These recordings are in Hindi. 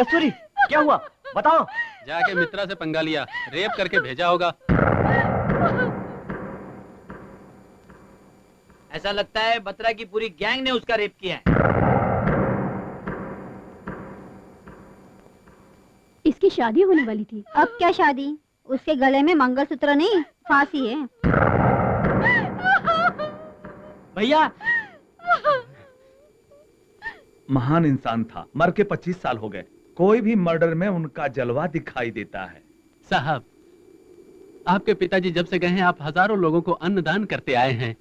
कस्तूरी, क्या हुआ? बताओ। जाके मित्रा से पंगा लिया, रेप करके भेजा होगा। ऐसा लगता है बत्रा की पूरी गैंग ने उसका रेप किया है। इसकी शादी होने वाली थी। अब क्या शादी? उसके गले में मंगलसूत्र नहीं, फांसी है। भैया, महान इंसान था, मर के 25 साल हो गए। कोई भी मर्डर में उनका जलवा दिखाई देता है। साहब, आपके पिताजी जब से गए हैं, आप हजारों लोगों को अन्नदान करते आए हैं,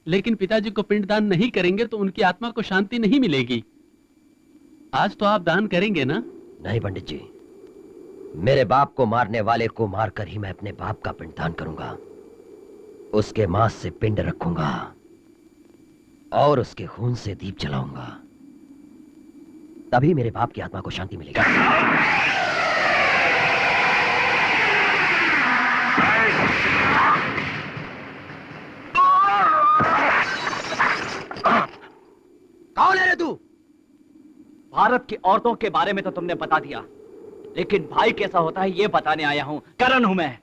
लेकिन पिताजी को पिंडदान नहीं करेंगे तो उनकी आत्मा को शांति नहीं मिलेगी। आज तो आप दान करेंगे ना? नहीं पंडित जी, मेरे बाप को मारने वाले को मारकर ही मैं अपने बाप का पिंडदान करूंगा। उसके मांस से पिंड रखूंगा और उसके खून से दीप जलाऊंगा, तभी मेरे बाप की आत्मा को शांति मिलेगी। कौन है रे तू? भारत की औरतों के बारे में तो तुमने बता दिया, लेकिन भाई कैसा होता है ये बताने आया हूं। करण हूं मैं।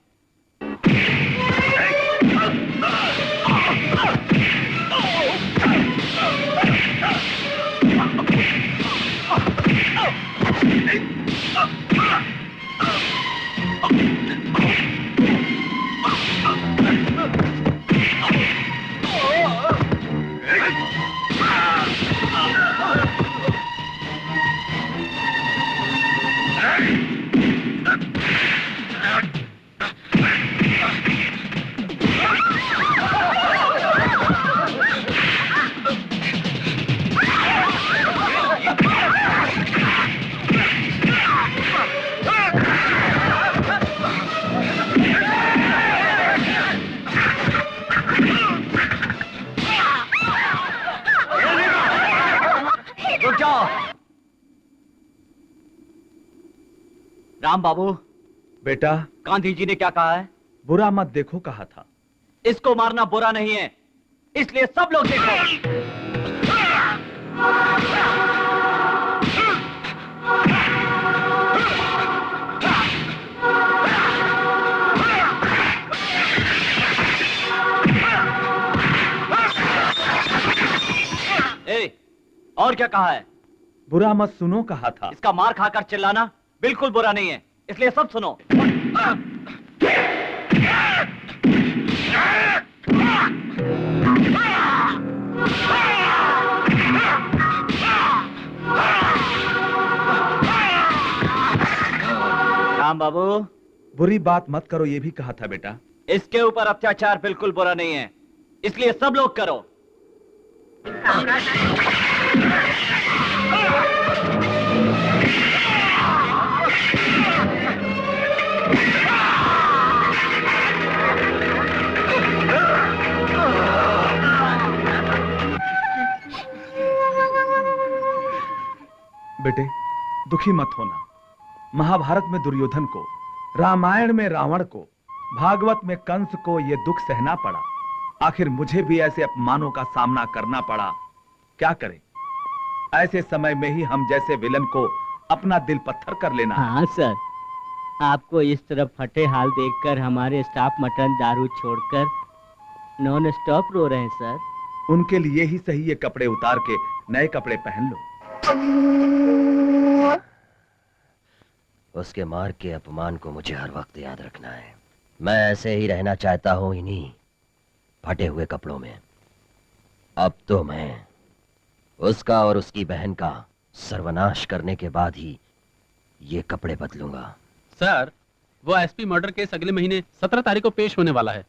राम बाबू। बेटा, गांधी जी ने क्या कहा है? बुरा मत देखो कहा था। इसको मारना बुरा नहीं है, इसलिए सब लोग देखो। ए, और क्या कहा है? बुरा मत सुनो कहा था। इसका मार खाकर चिल्लाना बिल्कुल बुरा नहीं है, इसलिए सब सुनो। राम बाबू, बुरी बात मत करो ये भी कहा था बेटा। इसके ऊपर अत्याचार बिल्कुल बुरा नहीं है, इसलिए सब लोग करो। बेटे, दुखी मत होना। महाभारत में दुर्योधन को, रामायण में रावण को, भागवत में कंस को यह दुख सहना पड़ा। आखिर मुझे भी ऐसे अपमानों का सामना करना पड़ा। क्या करें? ऐसे समय में ही हम जैसे विलन को अपना दिल पत्थर कर लेना। हाँ सर, आपको इस तरफ फटे हाल देखकर हमारे स्टाफ मटन दारू छोड़कर नॉन स्टॉप रो रहे हैं सर। उनके लिए ही सही ये कपड़े उतार के नए कपड़े पहन लो। उसके मार के अपमान को मुझे हर वक्त याद रखना है। मैं ऐसे ही रहना चाहता हूं इन्हीं फटे हुए कपड़ों में। अब तो मैं उसका और उसकी बहन का सर्वनाश करने के बाद ही ये कपड़े बदलूंगा। सर, वो एसपी मर्डर केस अगले महीने 17 तारीख को पेश होने वाला है।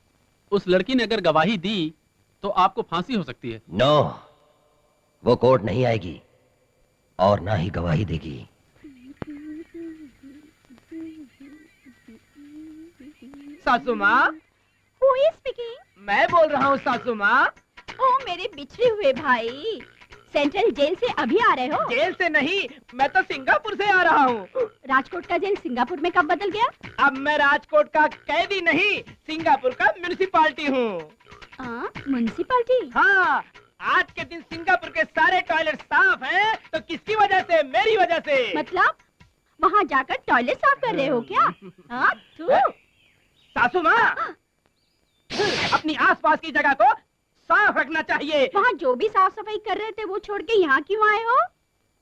उस लड़की ने अगर गवाही दी तो आपको फांसी हो सकती है। नो, वो कोर्ट नहीं आएगी और ना ही गवाही देगी। सासू माँ, Who is speaking? मैं बोल रहा हूँ सासू माँ। ओ मेरे बिछड़े हुए भाई, सेंट्रल जेल से अभी आ रहे हो? जेल से नहीं, मैं तो सिंगापुर से आ रहा हूँ। राजकोट का जेल सिंगापुर में कब बदल गया? अब मैं राजकोट का कैदी नहीं, सिंगापुर का म्युनिसिपालिटी हूँ। म्युनिसिपालिटी? हाँ, आज के दिन सिंगापुर के सारे टॉयलेट साफ हैं, तो किसकी वजह से? मेरी वजह से। मतलब वहाँ जाकर टॉयलेट साफ कर रहे हो क्या? हाँ, तू सासू माँ, अपनी आसपास की जगह को साफ रखना चाहिए। वहाँ जो भी साफ सफाई कर रहे थे वो छोड़ के यहाँ क्यों आए हो?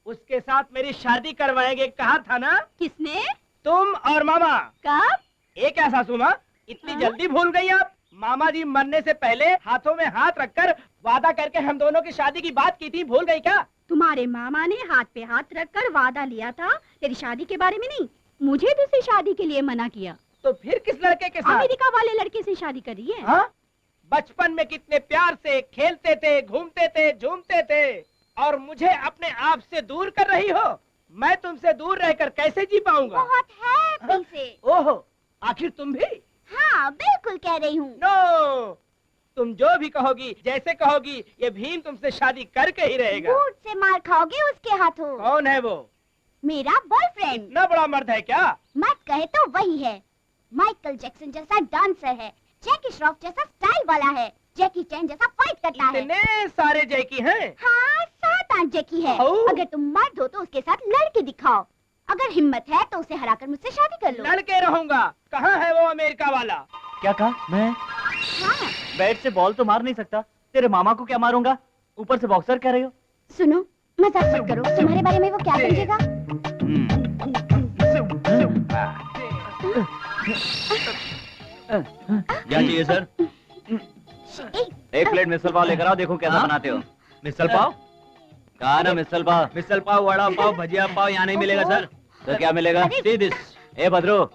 उसके साथ मेरी शादी करवाएंगे कहा था ना? किसने? तुम और मामा। कब? ये क्या सासू माँ, इतनी जल्दी भूल गई आप? मामा जी मरने से पहले हाथों में हाथ रखकर वादा करके हम दोनों की शादी की बात की थी, भूल गई क्या? तुम्हारे मामा ने हाथ पे हाथ रखकर वादा लिया था तेरी शादी के बारे में नहीं, मुझे दूसरी शादी के लिए मना किया। तो फिर किस लड़के के साथ? अमेरिका वाले लड़के से शादी कर रही है। हाँ? बचपन में कितने प्यार से खेलते थे, घूमते थे, झूमते थे, और मुझे अपने आप से दूर कर रही हो? मैं तुमसे दूर रहकर कैसे जी पाऊंगा? बहुत हैप्पी से। ओहो, आखिर तुम भी? हाँ, बिल्कुल कह रही हूँ। नो, तुम जो भी कहोगी, जैसे कहोगी, ये भीम तुमसे शादी करके ही रहेगा। बूट से मार खाओगे उसके हाथों। कौन है वो? मेरा बॉयफ्रेंड। इतना बड़ा मर्द है क्या? मत कहे तो वही है। माइकल जैक्सन जैसा डांसर है, जैकी श्रॉफ जैसा स्टाइल वाला है, जैकी चैन जैसा फाइट करता है। इतने सारे जैकी हैं? हाँ, 7-8 जैकी है। अगर तुम मर्द हो तो उसके साथ लड़के दिखाओ, अगर हिम्मत है तो उसे हराकर मुझसे शादी कर लो। लड़के रहूंगा। कहाँ है वो अमेरिका वाला? क्या कहा? मैं हाँ। बैट से बॉल तो मार नहीं सकता, तेरे मामा को क्या मारूंगा? ऊपर से बॉक्सर कह रही हो? सुनो, मजाक मत करो, तुम्हारे बारे में वो क्या समझेगा? क्या चाहिए सर? एक प्लेट मिसल पाव लेकर आओ, देखो कैसा बनाते हो। मिसल पाव? कहा ना मिसल पाव। मिसल पाव, वड़ा पाव, भजिया पाव यहाँ नहीं मिलेगा सर। तो क्या मिलेगा? See this। ए भद्रो,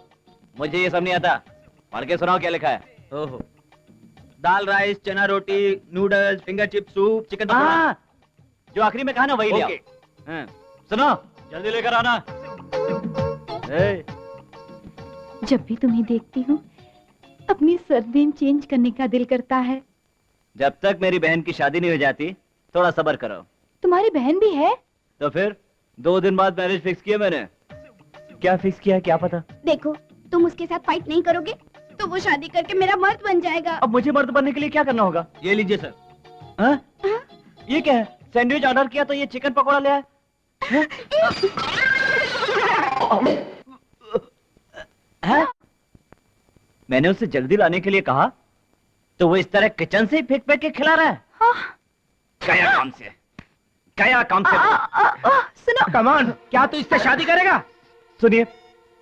मुझे ये सब नहीं आता, पढ़ के सुनाओ क्या लिखा है। ओहो, दाल राइस, चना रोटी, noodles, finger chip soup, chicken pakora. हाँ, जो आखिरी में कहा ना वही ले आओ। ओके। हाँ, सुनो, जल्दी लेकर आना। ए, जब भी तुम्हें देखती हूँ अपनी सरनेम चेंज करने का दिल करता है। जब तक मेरी बहन की शादी नहीं हो जाती थोड़ा सब्र करो। तुम्हारी बहन भी है? तो फिर 2 दिन बाद मैरिज फिक्स किया मैंने। क्या फिक्स किया है क्या पता? देखो, तुम उसके साथ फाइट नहीं करोगे तो वो शादी करके मेरा मर्द बन जाएगा। अब मुझे मर्द बनने के लिए क्या करना होगा? ये लीजिए सर। हाँ? ये क्या है? सैंडविच ऑर्डर किया तो ये चिकन पकोड़ा ले आया। हाँ? मैंने उसे जल्दी लाने के लिए कहा तो वो इस तरह किचन से ही फेंक फेंक के खिला रहा है। गया काम से, गया काम से। सुनो, कमान, क्या तू इससे शादी करेगा? सुनिए,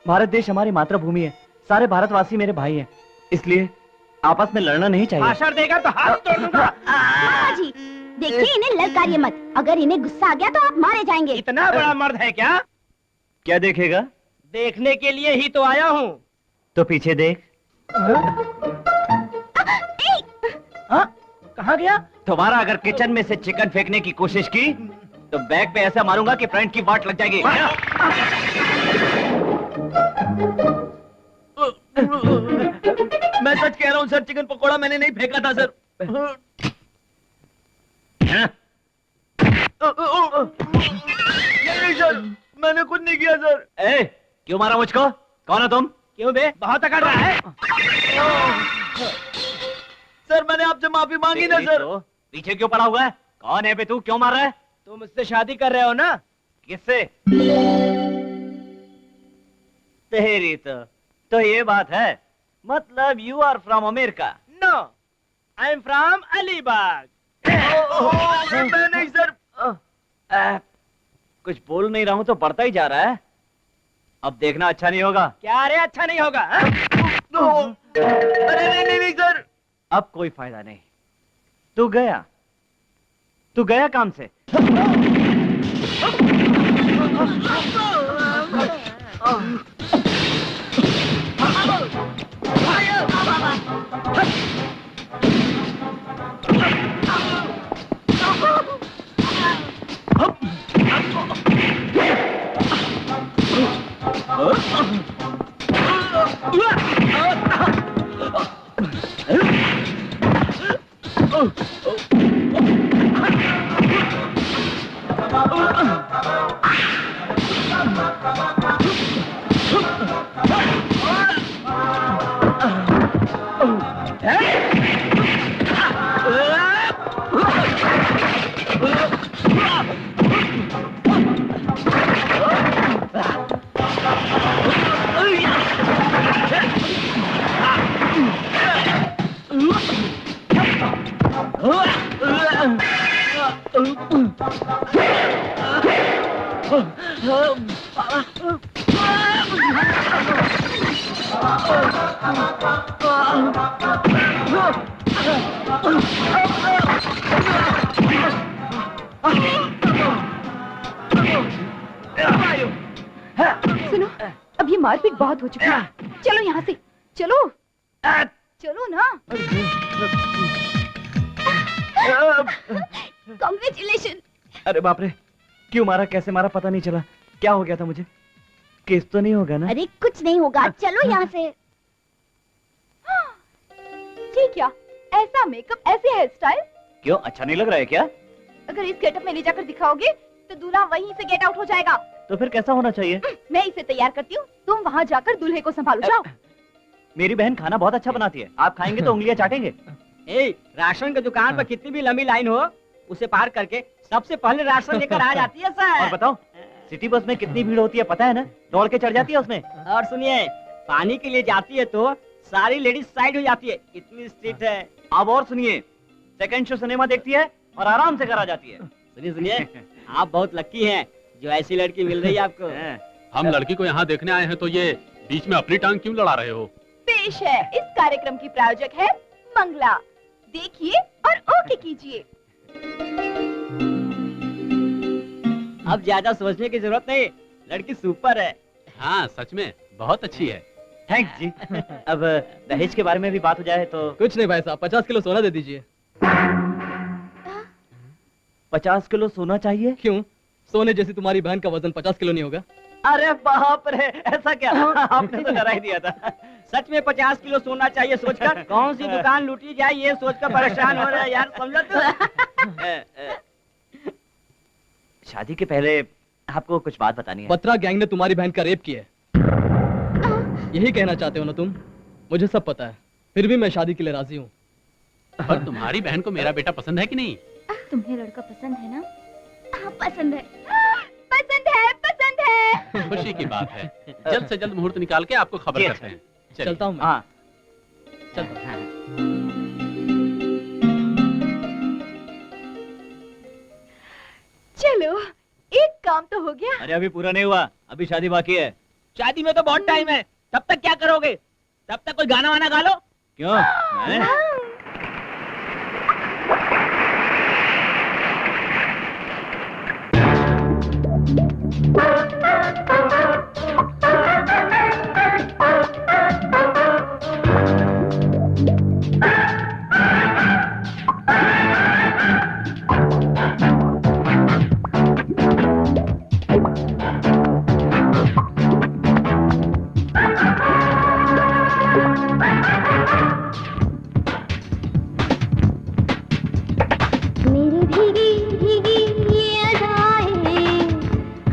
भारत देश हमारी मातृभूमि है, सारे भारतवासी मेरे भाई हैं, इसलिए आपस में लड़ना नहीं चाहिए। भाषण देगा तो हाथ तोड़ दूंगा। मामा जी, देखिए इन्हें ललकारिए मत, अगर इन्हें गुस्सा आ गया तो आप मारे जाएंगे। इतना बड़ा मर्द है क्या? क्या देखेगा? देखने के लिए ही तो आया हूँ। तो पीछे देख। हाँ? कहाँ गया? तुम्हारा अगर किचन में से चिकन फेंकने की कोशिश की तो बैग पे ऐसा मारूंगा कि फ्रंट की वाट लग जाएगी। मैं सच कह रहा हूँ सर, चिकन पकोड़ा मैंने नहीं फेंका था सर। नहीं सर, मैंने कुछ नहीं किया सर। ए, क्यों मारा मुझको? कौन हो तुम? क्यों बे, बहुत अकड़ रहा है? सर मैंने आपसे माफी मांगी ना सर। तो पीछे क्यों पड़ा हुआ है? कौन है बे तू? क्यों मार रहा है? तुम मुझसे शादी कर रहे हो ना? किससे? तेरी तो ये बात है, मतलब you are from America? No, I am from Alibag. मैं नहीं सर। कुछ बोल नहीं रहा हूं तो बढ़ता ही जा रहा है। अब देखना अच्छा नहीं होगा। क्या रे, अच्छा नहीं होगा? हाँ? अरे नहीं नहीं सर। अब कोई फायदा नहीं, तू गया काम से। सुनो, अब ये मारपीट बहुत हो चुकी है। चलो यहाँ से, चलो चलो ना। Congratulations! अरे बाप रे, क्यों मारा, कैसे मारा पता नहीं चला। क्या हो गया था मुझे? केस तो नहीं होगा ना? अरे कुछ नहीं होगा, चलो यहाँ से। ये क्या, ऐसा मेकअप, ऐसे हेयर स्टाइल? क्यों, अच्छा नहीं लग रहा है क्या? अगर इस गेटअप में ले जाकर दिखाओगे तो दूल्हा वहीं से गेट आउट हो जाएगा। तो फिर कैसा होना चाहिए? मैं इसे तैयार करती हूँ, तुम वहाँ जाकर दूल्हे को संभालो। जाओ। मेरी बहन खाना बहुत अच्छा बनाती है, आप खाएंगे तो उंगलियां चाटेंगे। राशन की दुकान पर कितनी भी लंबी लाइन हो, उसे पार करके सबसे पहले राशन लेकर आ जाती है सर। और बताओ, सिटी बस में कितनी भीड़ होती है पता है ना? दौड़ के चढ़ जाती है उसमें। और सुनिए, पानी के लिए जाती है तो सारी लेडीज साइड हो जाती है, इतनी स्ट्रिक्ट है। अब और सुनिए, सेकंड शो सिनेमा देखती है और आराम से घर आ जाती है। सुनिए सुनिए, आप बहुत लक्की हैं जो ऐसी लड़की मिल रही है आपको। हम लड़की को यहाँ देखने आए हैं तो ये बीच में अपनी टांग क्यों लड़ा रहे हो? पेश है, इस कार्यक्रम की प्रायोजक है मंगला। देखिए और ओके कीजिए। अब ज्यादा सोचने की जरूरत नहीं, लड़की सुपर है। हाँ सच में बहुत अच्छी है। थैंक्स जी। अब दहेज के बारे में भी बात हो जाए तो। कुछ नहीं भाई साहब, 50 किलो सोना दे दीजिए। 50 किलो सोना चाहिए? क्यों, सोने जैसी तुम्हारी बहन का वजन 50 किलो नहीं होगा? अरे बाप रे, ऐसा क्या? आपने तो डरा ही दिया था। सच में 50 किलो सोना चाहिए सोचकर कौन सी दुकान लूटी जाए ये सोचकर परेशान हो रहा है यार, समझो तो। शादी के पहले आपको कुछ बात बतानी है। बत्रा गैंग ने तुम्हारी बहन का रेप किया है, यही कहना चाहते हो ना तुम? मुझे सब पता है, फिर भी मैं शादी के लिए राजी हूँ। पर तुम्हारी बहन को मेरा बेटा पसंद है कि नहीं? तुम्हें लड़का पसंद है ना? हाँ पसंद है। पसंद है, पसंद है। खुशी की बात है। जल्द से जल्द मुहूर्त निकाल के आपको खबर करते हैं। चलता हूँ मैं। हाँ चलता हूँ। चलो, एक काम तो हो गया। अरे अभी पूरा नहीं हुआ, अभी शादी बाकी है। शादी में तो बहुत टाइम है, तब तक क्या करोगे? तब तक कोई गाना वाना गा लो। क्यों? मैं? मेरी भीगी भीगी ये अदाएं,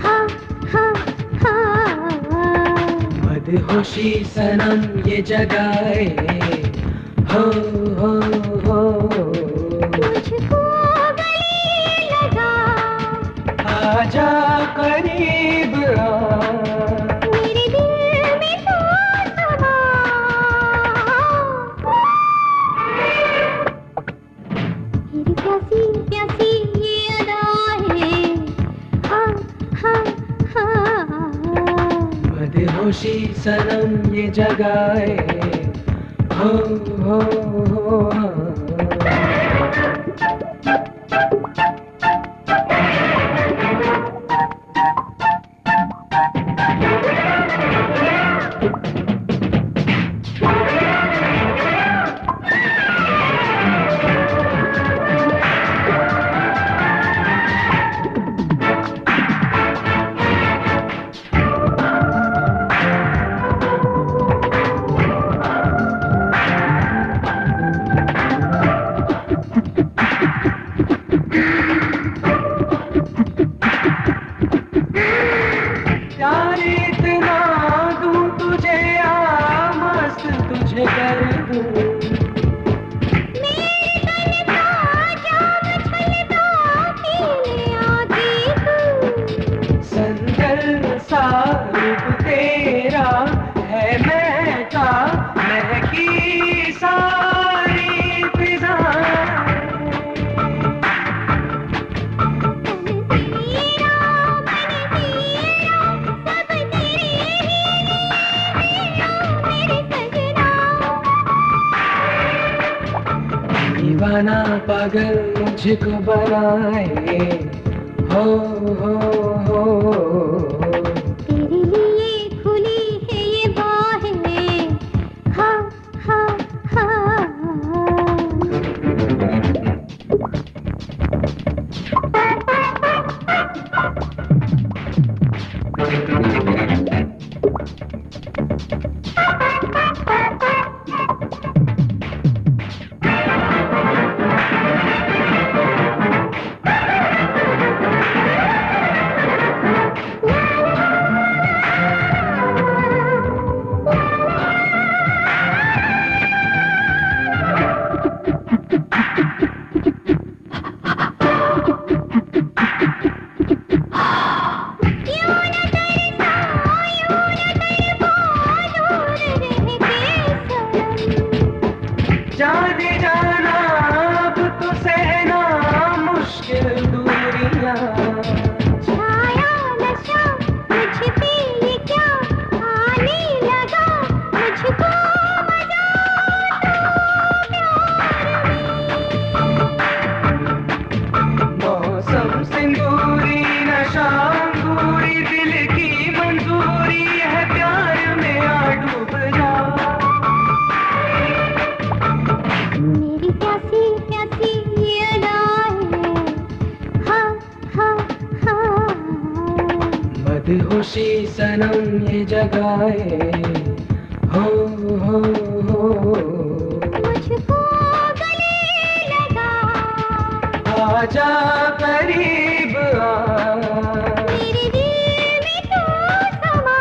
हाँ हाँ हाँ। मदहोशी सनम ये जगाए, हो हो हो। मुझको गले लगा, आजा करीब आ, मेरे दिल में तो समा। मेरी प्यासी प्यासी ये अदाएं, हाँ हाँ हाँ। मदहोशी सनम ये जगाए, हो हो हो। दीवाना पागल मुझको बनाए हो हो तेरे लिए खुली है ये बाहें हाँ हाँ हाँ जाने जाना अब तो सहना मुश्किल दूरियां छाया नशा मुझ पे ये क्या आने लगा मुझको मजा मौसम सिंदूरी नशा अंगूरी दिल की मंजूरी है प्यार में आ डूब जा मेरी प्यासी प्यासी ये अदाएं हाँ हाँ हाँ मदहोशी सनम ये जगाए हो मुझको गले लगा आजा करीब आ मेरे दिल में तू समा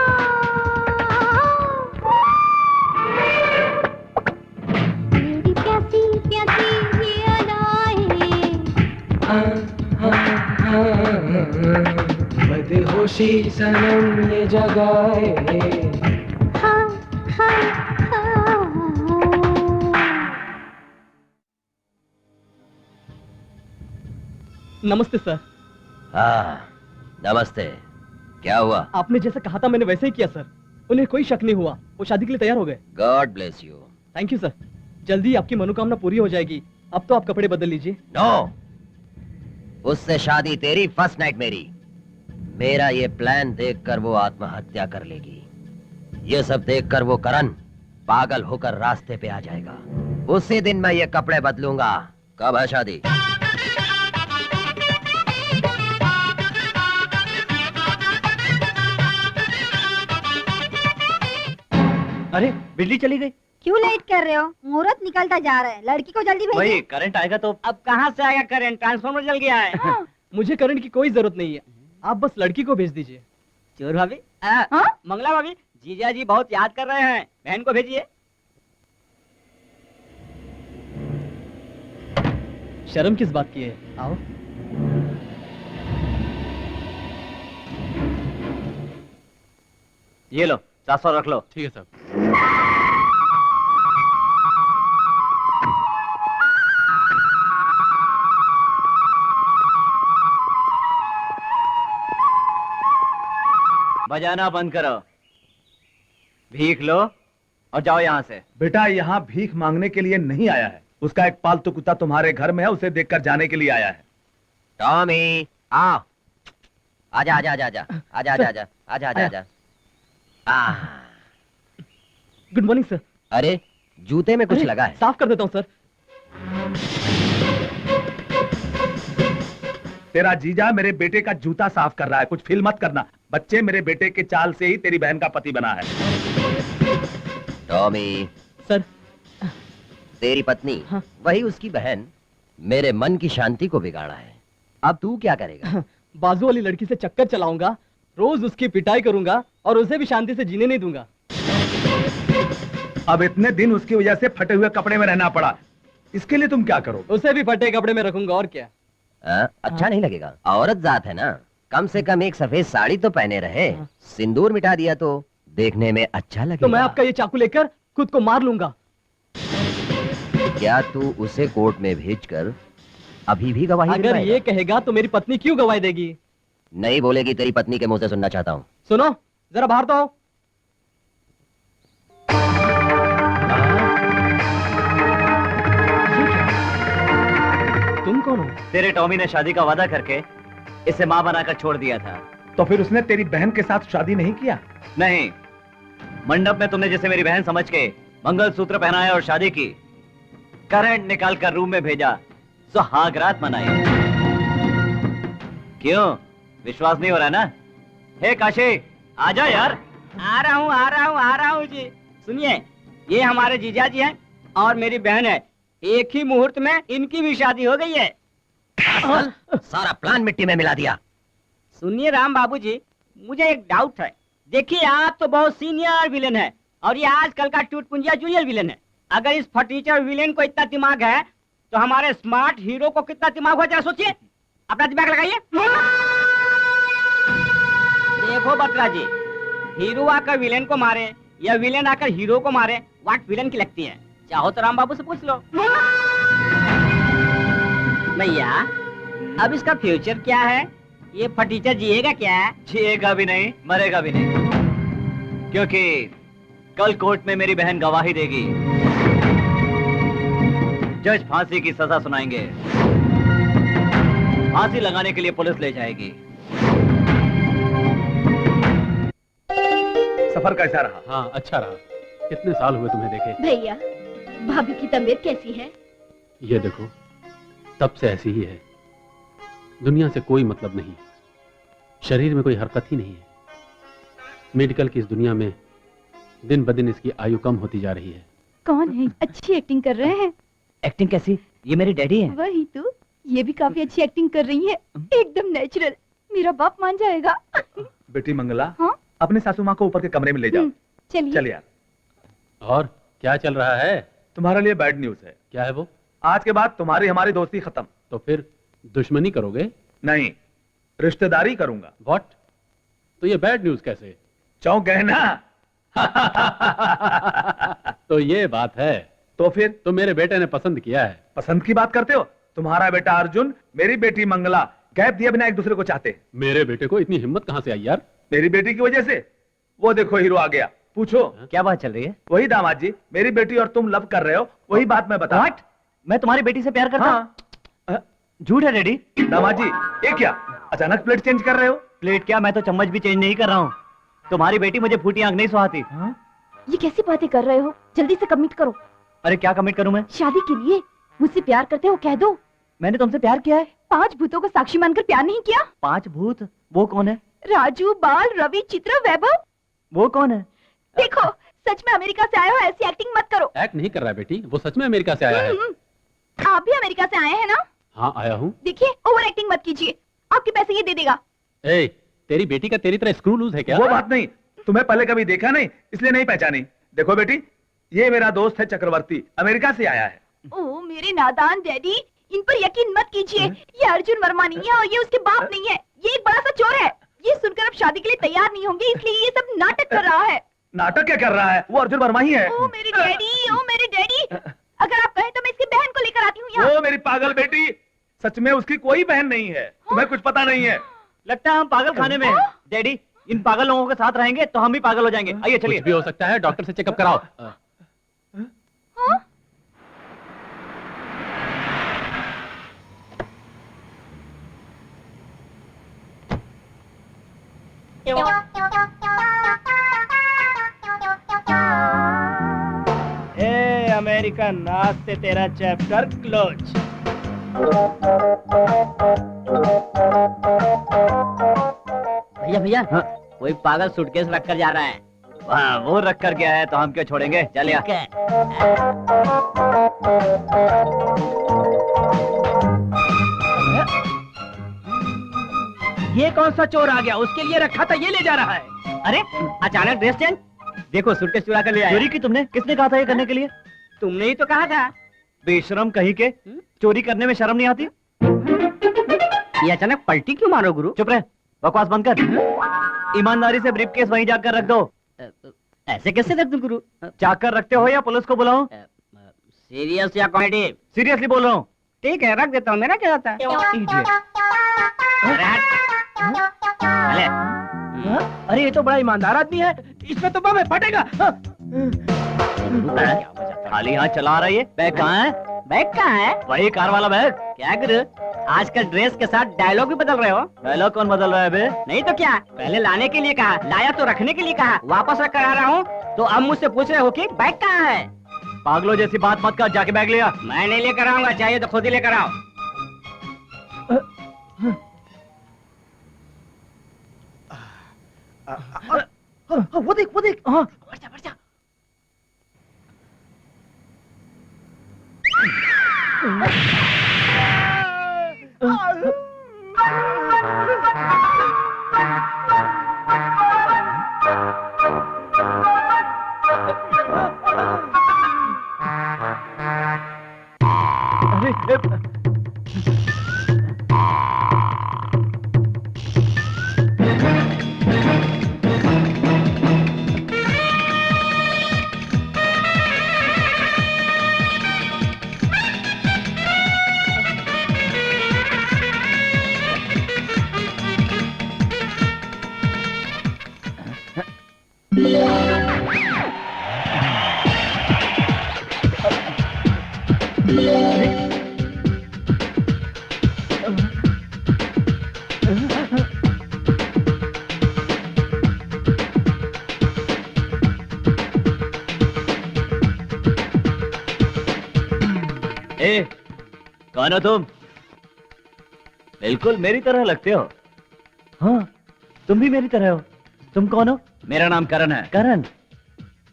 मेरी प्यासी प्यासी ये अदाएं मदहोशी सनम ये जगाए हाँ हाँ हाँ नमस्ते सर। हाँ नमस्ते। क्या हुआ? आपने जैसा कहा था मैंने वैसे ही किया सर। उन्हें कोई शक नहीं हुआ, वो शादी के लिए तैयार हो गए। God bless you. Thank you sir. जल्दी आपकी मनोकामना पूरी हो जाएगी। अब तो आप कपड़े बदल लीजिए। नो, उससे शादी तेरी, फर्स्ट नाइट मेरी। मेरा ये प्लान देखकर वो आत्महत्या कर लेगी। ये सब देखकर वो करण पागल होकर रास्ते पे आ जाएगा। उसी दिन मैं ये कपड़े बदलूंगा। कब है शादी? अरे बिजली चली गई। क्यों लेट कर रहे हो? मुहूर्त निकलता जा रहा है, लड़की को जल्दी भेजिए। वही करंट आएगा तो। अब कहाँ से आएगा करंट? ट्रांसफार्मर जल गया है। मुझे करंट की कोई जरूरत नहीं है, आप बस लड़की को भेज दीजिए। चोर भाभी, मंगला भाभी, जीजा जी बहुत याद कर रहे हैं, बहन को भेजिए। शर्म किस बात की है? आओ। ये लो 700 रख लो। ठीक है साहब। बजाना बंद करो, भीख लो और जाओ यहाँ से। बेटा यहाँ भीख मांगने के लिए नहीं आया है। उसका एक पालतू कुत्ता तुम्हारे घर में है, उसे देखकर जाने के लिए आया है। टॉमी आओ। आजा आजा आजा आजा आजा आजा आजा आजा आजा आजा। Good morning sir. अरे जूते में कुछ लगा है। साफ कर देता हूँ सर। तेरा जीजा मेरे बेटे का जूता साफ कर रहा है, कुछ फील मत करना। बच्चे मेरे बेटे के चाल से ही तेरी बहन का पति बना है। टॉमी सर, तेरी पत्नी हाँ। वही उसकी बहन मेरे मन की शांति को बिगाड़ा है। अब तू क्या करेगा? बाजू वाली लड़की से चक्कर चलाऊंगा, रोज उसकी पिटाई करूंगा और उसे भी शांति से जीने नहीं दूंगा। अब इतने दिन उसकी वजह से फटे हुए कपड़े में रहना पड़ा, इसके लिए तुम क्या करो? उसे भी फटे कपड़े में रखूंगा और क्या। अच्छा नहीं लगेगा? औरत जात है ना, कम से कम एक सफेद साड़ी तो पहने रहे। सिंदूर मिटा दिया तो देखने में अच्छा लगेगा। तो मैं आपका ये चाकू लेकर खुद को मार लूंगा। क्या तू उसे कोर्ट में भेजकर अभी भी गवाही अगर दिलवाएगा? ये कहेगा तो मेरी पत्नी क्यों गवाही देगी? नहीं बोलेगी, तेरी पत्नी के मुंह से सुनना चाहता हूँ। सुनो जरा बाहर तो आओ। तेरे टॉमी ने शादी का वादा करके इसे मां बनाकर छोड़ दिया था। तो फिर उसने तेरी बहन के साथ शादी नहीं किया? नहीं, मंडप में तुमने जिसे मेरी बहन समझ के मंगलसूत्र पहनाया और शादी की, करंट निकाल कर रूम में भेजा, सुहागरात मनाई। क्यों, विश्वास नहीं हो रहा ना? हे काशी, आजा यार। आ रहा हूँ जी। सुनिए, ये हमारे जीजा जी हैं और मेरी बहन है। एक ही मुहूर्त में इनकी भी शादी हो गई है। सारा प्लान मिट्टी में मिला दिया। सुनिए राम बाबू जी, मुझे एक डाउट है। देखिए, आप तो बहुत सीनियर विलेन है और ये आजकल का टूटपुंजिया जूनियर विलेन है। अगर इस फटीचर विलेन को इतना दिमाग है तो हमारे स्मार्ट हीरो को कितना दिमाग हो, जरा सोचिए। अपना दिमाग लगाइए। देखो बत्रा जी, हीरो आकर विलेन को मारे या विलेन आकर हीरो को मारे, वाट विलेन की लगती है। चाहो तो राम बाबू से पूछ लो। भैया, अब इसका फ्यूचर क्या है? ये फटीचर जिएगा क्या? जिएगा भी नहीं, मरेगा भी नहीं, क्योंकि कल कोर्ट में मेरी बहन गवाही देगी। जज फांसी की सजा सुनाएंगे। फांसी लगाने के लिए पुलिस ले जाएगी। सफर कैसा रहा? हाँ, अच्छा रहा। कितने साल हुए तुम्हें देखे? भैया, भाभी की तबीयत कैसी है? ये देखो, तब से ऐसी ही है। दुनिया से कोई मतलब नहीं, शरीर में कोई हरकत ही नहीं है। मेडिकल की इस दुनिया में दिन ब दिन इसकी आयु कम होती जा रही है। कौन है? अच्छी एक्टिंग कर रहे हैं। एक्टिंग कैसी? ये मेरी डैडी है। वही तो, ये भी काफी अच्छी एक्टिंग कर रही है, एकदम नेचुरल। मेरा बाप मान जाएगा। बेटी मंगला, हाँ? अपने सासू माँ को ऊपर के कमरे में ले जाओ। चलिए। चल यार। और क्या चल रहा है? तुम्हारे लिए बैड न्यूज है। क्या है वो? आज के बाद तुम्हारी हमारी दोस्ती खत्म। तो फिर दुश्मनी करोगे? नहीं, रिश्तेदारी करूंगा। व्हाट? तो ये बैड न्यूज कैसे? चौंक गए ना? तो ये बात है। तो फिर? तो मेरे बेटे ने पसंद किया है। पसंद की बात करते हो? तुम्हारा बेटा अर्जुन, मेरी बेटी मंगला गैप दिए बिना एक दूसरे को चाहते। मेरे बेटे को इतनी हिम्मत कहां से आई यार? मेरी बेटी की वजह से। वो देखो हीरो आ गया। पूछो। क्या बात चल रही है? वही दामाद जी, मेरी बेटी और तुम लव कर रहे हो, वही बात मैं बता। What? मैं तुम्हारी बेटी से प्यार करता हूँ? हाँ। झूठ है डैडी। दामाद जी, ये क्या अचानक प्लेट चेंज कर रहे हो? प्लेट क्या, मैं तो चम्मच भी चेंज नहीं कर रहा हूँ। तुम्हारी बेटी मुझे फूटी आंख नहीं सुहाती। ये कैसी बातें कर रहे हो? जल्दी से कमिट करो। अरे क्या कमिट करूं मैं? शादी के लिए। मुझसे प्यार करते हो, कह दो। मैंने तुमसे प्यार किया है। 5 भूतों को साक्षी मानकर प्यार नहीं किया? 5 भूत? वो कौन है? राजू, बाल, रवि, चित्र, वैभव। वो कौन है? देखो, सच में अमेरिका से आए हो, ऐसी एक्टिंग मत करो। एक्ट नहीं कर रहा है बेटी, वो सच में अमेरिका से आया है। आप भी अमेरिका से आए हैं ना? हाँ, आया हूँ। देखिए, ओवर एक्टिंग मत कीजिए, आपके पैसे ये दे देगा। ए, तेरी बेटी का तेरी तरह स्क्रू लूज है क्या? वो बात नहीं, तुम्हें पहले कभी देखा नहीं इसलिए नहीं पहचानी। देखो बेटी, ये मेरा दोस्त है चक्रवर्ती, अमेरिका से आया है। ओ मेरे नादान डैडी, इन पर यकीन मत कीजिए। ये अर्जुन वर्मा नहीं है और ये उसके बाप नहीं है। ये एक बड़ा सा चोर है। ये सुनकर अब शादी के लिए तैयार नहीं होंगे, इसलिए ये सब नाटक कर रहा है। नाटक क्या कर रहा है? वो अर्जुन वर्मा ही है। ओ मेरे डैडी, ओ मेरे डैडी, अगर आप कहें तो मैं इसकी बहन को लेकर आती हूँ यहाँ। ओ मेरी पागल बेटी, सच में उसकी कोई बहन नहीं है, तुम्हें कुछ पता नहीं है। लगता है हम पागल खाने में हैं। डैडी, इन पागल लोगों के साथ रहेंगे तो हम भी पागल हो जाएंगे। आइए चलिए। कुछ भी हो सकता है, डॉक्टर से चेकअप कराओ। ए अमेरिकन, आज से तेरा चैप्टर क्लोज। भैया भैया, कोई पागल सूटकेस रख कर जा रहा है। वाह, वो रख कर गया है तो हम क्यों छोड़ेंगे? चलिए। ठीक है। ये कौन सा चोर आ गया? उसके लिए रखा था, ये ले जा रहा है। अरे अचानक ड्रेस चेंज। देखो, सूटकेस चुरा कर ले आया। चोरी की तुमने? किसने कहा था ये करने के लिए? तुमने ही तो कहा था। बेशरम कहीं के, चोरी करने में शर्म नहीं आती? ये अचानक पलटी क्यों मारो गुरु? चुप रहे, बकवास बंद कर। ईमानदारी से ब्रीफकेस वहीं जाकर रख दो। ऐसे कैसे रख दूं गुरु? जाकर रखते हो या पुलिस को बुलाऊं? सीरियस या कॉमेडी? सीरियसली बोल रहा हूँ। ठीक है, रख देता हूँ। मेरा क्या जाता है? अरे ये तो बड़ा ईमानदार आदमी है, इसमें तो बम है, फटेगा। खाली हाथ चला रहा है ये। बैग कहाँ है? बैग कहाँ है? वही कार वाला बैग। क्या गुरु, आजकल ड्रेस के साथ डायलॉग भी बदल रहे हो? डायलॉग कौन बदल रहा है बे? नहीं तो क्या, पहले लाने के लिए कहा, लाया तो रखने के लिए कहा, वापस रख कर आ रहा हूँ तो अब मुझसे पूछ रहे हो कि बैग कहाँ है? पागलों जैसी बात मत कर, जाके बैग लिया। मैं नहीं लेकर आऊंगा, चाहिए तो खुद ही लेकर आओ। वो देख वो देख। हाँ बढ़ जा। ए, कौन हो तुम? बिल्कुल मेरी तरह लगते हो। हाँ, तुम भी मेरी तरह हो। तुम कौन हो? मेरा नाम करण है। करण?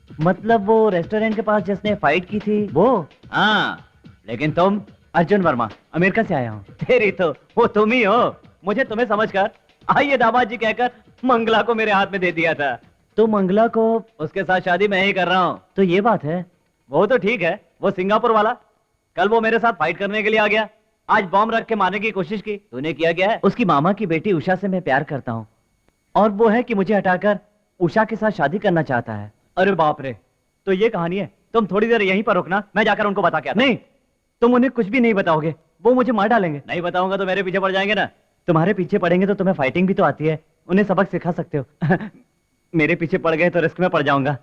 मतलब वो रेस्टोरेंट के पास जिसने फाइट की थी वो? हाँ, लेकिन तुम? अर्जुन वर्मा, अमेरिका से आया हूँ। तेरी तो वो तुम ही हो। मुझे तुम्हें समझकर आइए दामाद जी कहकर मंगला को मेरे हाथ में दे दिया था। तो मंगला को उसके साथ शादी मैं ही कर रहा हूँ। तो ये बात है। वो तो ठीक है, वो सिंगापुर वाला कल वो मेरे साथ फाइट करने के लिए आ गया, आज बॉम्ब रख के मारने की कोशिश की। तूने किया क्या है? उसकी मामा की बेटी उषा से मैं प्यार करता हूँ और वो है कि मुझे हटाकर उषा के साथ शादी करना चाहता है। अरे बाप रे, तो ये कहानी है। तुम थोड़ी देर यहीं पर रुकना, मैं जाकर उनको बता के आता हूं। नहीं, तुम उन्हें कुछ भी नहीं बताओगे, वो मुझे मार डालेंगे। नहीं बताऊंगा तो मेरे पीछे पड़ जाएंगे ना। तुम्हारे पीछे पड़ेंगे तो तुम्हें फाइटिंग भी तो आती है, उन्हें सबक सिखा सकते हो। मेरे पीछे पड़ गए तो रिस्क में पड़ जाऊंगा।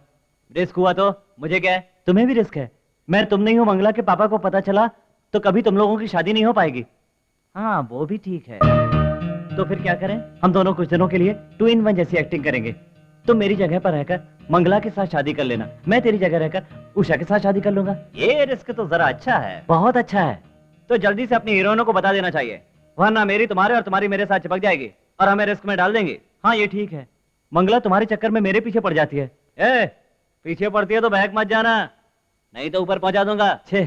रिस्क हुआ तो मुझे क्या है? तुम्हें भी रिस्क है। मैं तुम नहीं हूं, मंगला के पापा को पता चला तो कभी तुम लोगों की शादी नहीं हो पाएगी। हाँ वो भी ठीक है। तो फिर क्या करें? हम दोनों कुछ दिनों के लिए 2 in 1 जैसी एक्टिंग करेंगे। तुम मेरी जगह पर रहकर मंगला के साथ शादी कर लेना, मैं तेरी जगह रहकर उषा के साथ शादी कर लूंगा। ये रिस्क तो जरा अच्छा है। बहुत अच्छा है। तो जल्दी से अपनी हीरोइनों को बता देना चाहिए, वरना मेरी तुम्हारे और तुम्हारी मेरे साथ चिपक जाएगी और हमें रिस्क में डाल देंगे। हाँ ये ठीक है। मंगला तुम्हारे चक्कर में मेरे पीछे पड़ जाती है। ए, पीछे पड़ती है तो बहक मत जाना, नहीं तो ऊपर पहुंचा दूंगा। छे,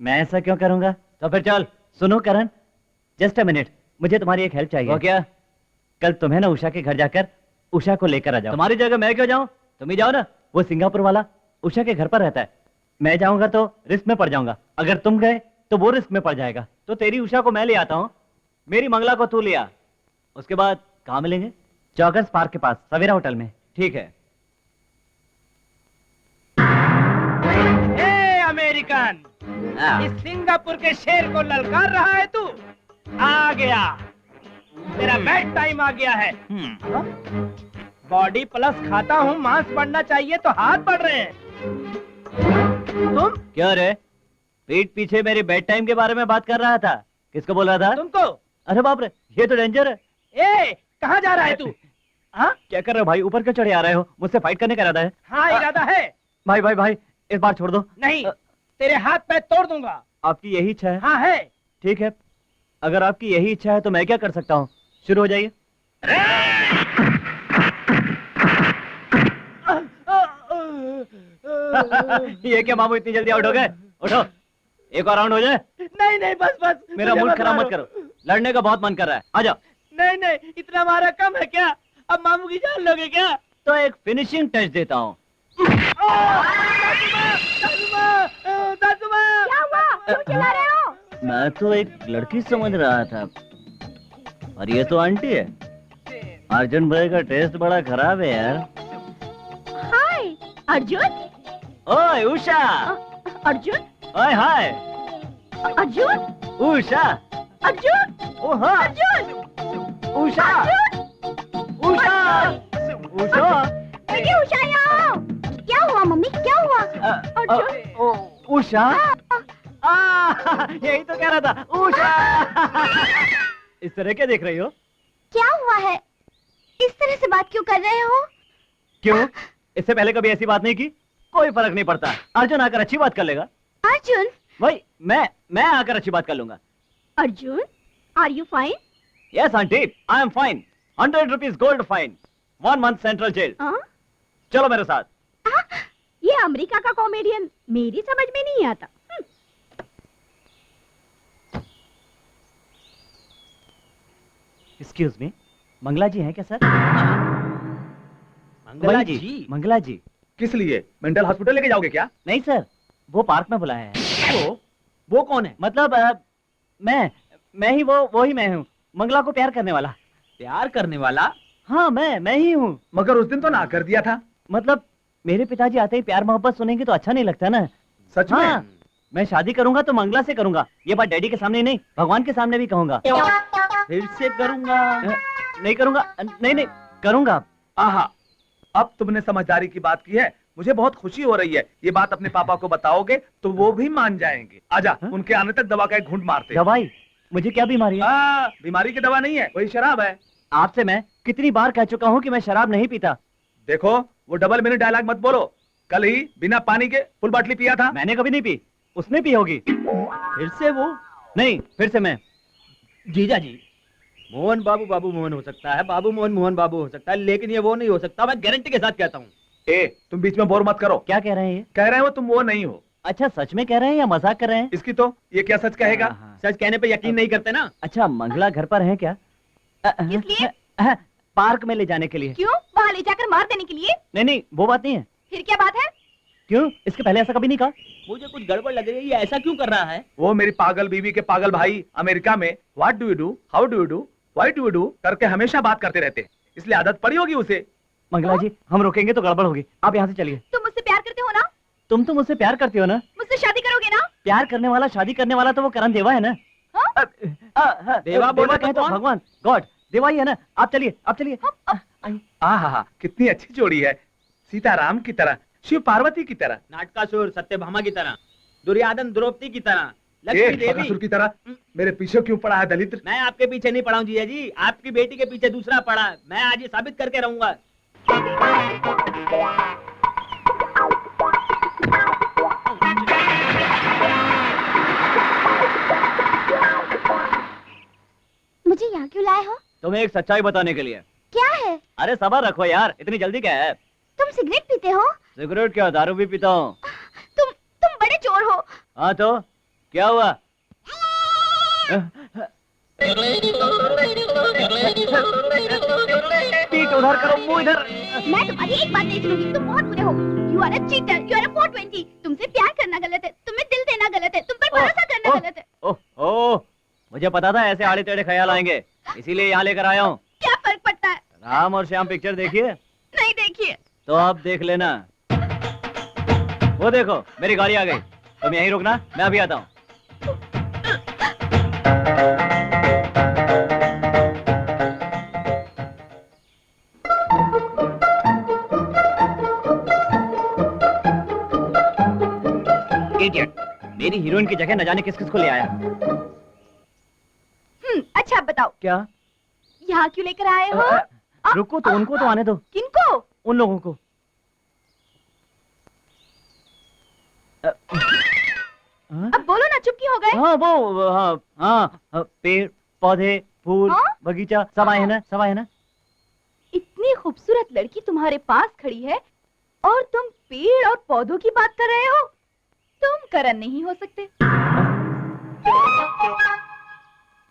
मैं ऐसा क्यों करूंगा? तो फिर चल। सुनो करण, जस्ट अ मिनट, मुझे तुम्हारी एक हेल्प चाहिए। वो क्या? कल तुम्हें ना उषा के घर जाकर उषा को लेकर आ जाओ। तुम्हारी जगह मैं क्यों जाऊं? तुम ही जाओ ना। वो सिंगापुर वाला उषा के घर पर रहता है, मैं जाऊंगा तो रिस्क में पड़ जाऊंगा। अगर तुम गए तो वो रिस्क में पड़ जाएगा। तो तेरी उषा को मैं ले आता हूं, मेरी मंगला को तू ले आ। उसके बाद कहां मिलेंगे? जॉगर्स पार्क के पास सवेरा होटल में। ठीक है। अमेरिकन, इस सिंगापुर के शेर को ललकार रहा है तू? आ गया, तेरा बैड टाइम आ गया है। बॉडी प्लस खाता हूँ, मांस बढ़ना चाहिए तो हाथ बढ़ रहे हैं। तुम क्या रे? पीठ पीछे मेरी बेड टाइम के बारे में बात कर रहा था। किसको बोल रहा था? तुमको। अरे बाप रे, ये तो डेंजर है। ए, कहाँ जा रहा है तू? हाँ क्या कर रहे हो भाई? ऊपर क्यों चढ़े आ रहे हो? मुझसे फाइट करने का इरादा है? हाँ इरादा है। भाई भाई भाई, इस बार छोड़ दो। नहीं, तेरे हाथ पैर तोड़ दूंगा। आपकी यही इच्छा है? हाँ है। ठीक है, अगर आपकी यही इच्छा है तो मैं क्या कर सकता हूँ? शुरू हो जाइए। ये क्या मामू, इतनी जल्दी आउट हो गए? उठो, एक और राउंड हो जाए। नहीं नहीं, बस बस, मेरा मूड खराब मत करो, लड़ने का बहुत मन कर रहा है। आ जाओ। नहीं नहीं, इतना मारा कम है क्या? अब मामू की जान लोगे क्या? तो एक फिनिशिंग टच देता हूँ। क्या हुआ? क्यों चिल्ला रहे हो? मैं तो एक लड़की समझ रहा था, और ये तो आंटी है। अर्जुन भाई का टेस्ट बड़ा खराब है यार। हाय अर्जुन। ओए उषा। अर्जुन। ओए हाय अर्जुन। उषा। अर्जुन। ओ हाँ अर्जुन। उषा। उषा। उषा। देखिए उषा यहाँ आओ। क्या हुआ मम्मी, क्या हुआ? उषा। यही तो कह रहा था उषा। इस तरह क्या देख रही हो? क्या हुआ है? इस तरह से बात क्यों कर रहे हो? क्यों? इससे पहले कभी ऐसी बात नहीं की? कोई फर्क नहीं पड़ता, अर्जुन आकर अच्छी बात कर लेगा। अर्जुन? वही मैं आकर अच्छी बात कर लूंगा। Arjun, are you fine? Yes aunty, I am fine. 100 rupees gold fine, 1 month central jail. चलो मेरे साथ। ये अमेरिका का कॉमेडियन मेरी समझ में नहीं आता। एक्सक्यूज मी, मंगला जी हैं क्या सर? मंगला वही जी? मंगला जी। किस लिए? मेंटल हॉस्पिटल लेके जाओगे क्या? नहीं सर, वो पार्क में बुलाए हैं। वो कौन है? मतलब मैं ही वो ही मैं हूँ, मंगला को प्यार करने वाला। प्यार करने वाला? हाँ मैं ही हूँ। मगर उस दिन तो ना कर दिया था। मतलब मेरे पिताजी आते ही प्यार मोहब्बत सुनेंगे तो अच्छा नहीं लगता ना। सच में? हाँ, मैं शादी करूंगा तो मंगला से करूंगा। ये बात डैडी के सामने नहीं, भगवान के सामने भी कहूंगा। फिर से करूंगा? नहीं करूंगा, नहीं करूंगा। आहा, अब तुमने समझदारी की बात की है, मुझे बहुत खुशी हो रही है। ये बात अपने पापा को बताओगे तो वो भी मान जाएंगे। आजा, उनके आने तक दवा का एक घूंट मारते। दवाई? मुझे क्या बीमारी है? बीमारी की दवा नहीं है, वही शराब है। आपसे मैं कितनी बार कह चुका हूँ कि मैं शराब नहीं पीता। देखो, वो डबल मिनट डायलॉग मत बोलो। कल ही बिना पानी के फुल बाटली पिया था। मैंने कभी नहीं पी, उसने पी होगी। फिर से वो? नहीं, फिर से मैं। जीजा जी, मोहन बाबू मोहन हो सकता है, बाबू मोहन बाबू हो सकता है, लेकिन ये वो नहीं हो सकता। मैं गारंटी के साथ कहता हूँ। तुम बीच में बोर मत करो। क्या कह रहे हैं ये? कह रहे हो तुम वो नहीं हो। अच्छा, सच में कह रहे हैं या मजाक कर रहे हैं? इसकी तो ये क्या सच कहेगा? सच कहने पे यकीन नहीं करते ना। अच्छा, मंगला घर पर है क्या? किस लिए? पार्क में ले जाने के लिए। क्यों? वहाँ ले जाकर मार देने के लिए? नहीं, वो बात नहीं है। फिर क्या बात है? क्यों? इसके पहले ऐसा कभी नहीं कहा। मुझे कुछ गड़बड़ लग रही है, ये ऐसा क्यों कर रहा है? वो मेरी पागल बीवी के पागल भाई अमेरिका में what do you do, how do you do, why do you do करके हमेशा बात करते रहते हैं, इसलिए आदत पड़ी होगी उसे। मंगला जी, हम रोकेंगे तो गड़बड़ होगी, आप यहाँ से चलिए। तुम मुझसे प्यार करते हो ना? तुम तो मुझसे प्यार करती हो ना? मुझसे शादी करोगे ना? प्यार करने वाला, शादी करने वाला तो वो करण देवा है ना? देवा बोला कहे तो तो कौन? भगवान, गॉड, देवा ही है ना? आप चलिए। आहा, कितनी अच्छी जोड़ी है, सीताराम की तरह, शिव पार्वती की तरह, नाटकासुर सत्यभामा की तरह, दुर्योधन द्रौपदी की तरह, लक्ष्मी देवी बकासुर की तरह। मेरे पीछे क्यों पड़ा है दलित? मैं आपके पीछे नहीं पड़ा हूँ जीजा जी, आपकी बेटी के पीछे दूसरा पड़ा है। मैं आज ये साबित करके रहूंगा। मुझे यहाँ क्यों लाए हो? तुम्हें एक सच्चाई बताने के लिए। क्या है? अरे सबर रखो यार, इतनी जल्दी क्या है? तुम सिगरेट पीते हो? सिगरेट क्या, दारू भी पीता हूँ। तुम बड़े चोर हो। हाँ तो क्या हुआ? पीठ उधर करो, मुंह इधर। मैं तुम्हारी एक बात नहीं सुनूंगी, तुम बहुत बुरे हो। You are a cheater, you are a 420। तुमसे प्यार करना गलत है, तुम्हें दिल देना गलत है, तुम पर भरोसा करना गलत है। ओह, मुझे पता था ऐसे आड़े टेढ़े ख्याल आएंगे, इसीलिए यहाँ लेकर आया हूँ। क्या फर्क पड़ता है? राम और श्याम पिक्चर देखिए? नहीं देखिए। तो अब देख लेना। वो देखो, मेरी गाड़ी आ गई। तुम यहीं रुकना, मैं अभी आता हूँ। इडियट, मेरी हीरोइन की जगह न जाने किस किस को ले आया। अच्छा अब बताओ, क्या? यहाँ क्यों लेकर आए हो? रुको तो, उनको तो आने दो। किनको? उन लोगों को। अब बोलो ना, चुप क्यों हो गए? हाँ वो, हाँ, पेड़ पौधे फूल हाँ? बगीचा सब आए हैं ना, सब आए हैं ना। इतनी खूबसूरत लड़की तुम्हारे पास खड़ी है और तुम पेड़ और पौधों की बात कर रहे हो? तुम करण नहीं हो सकते।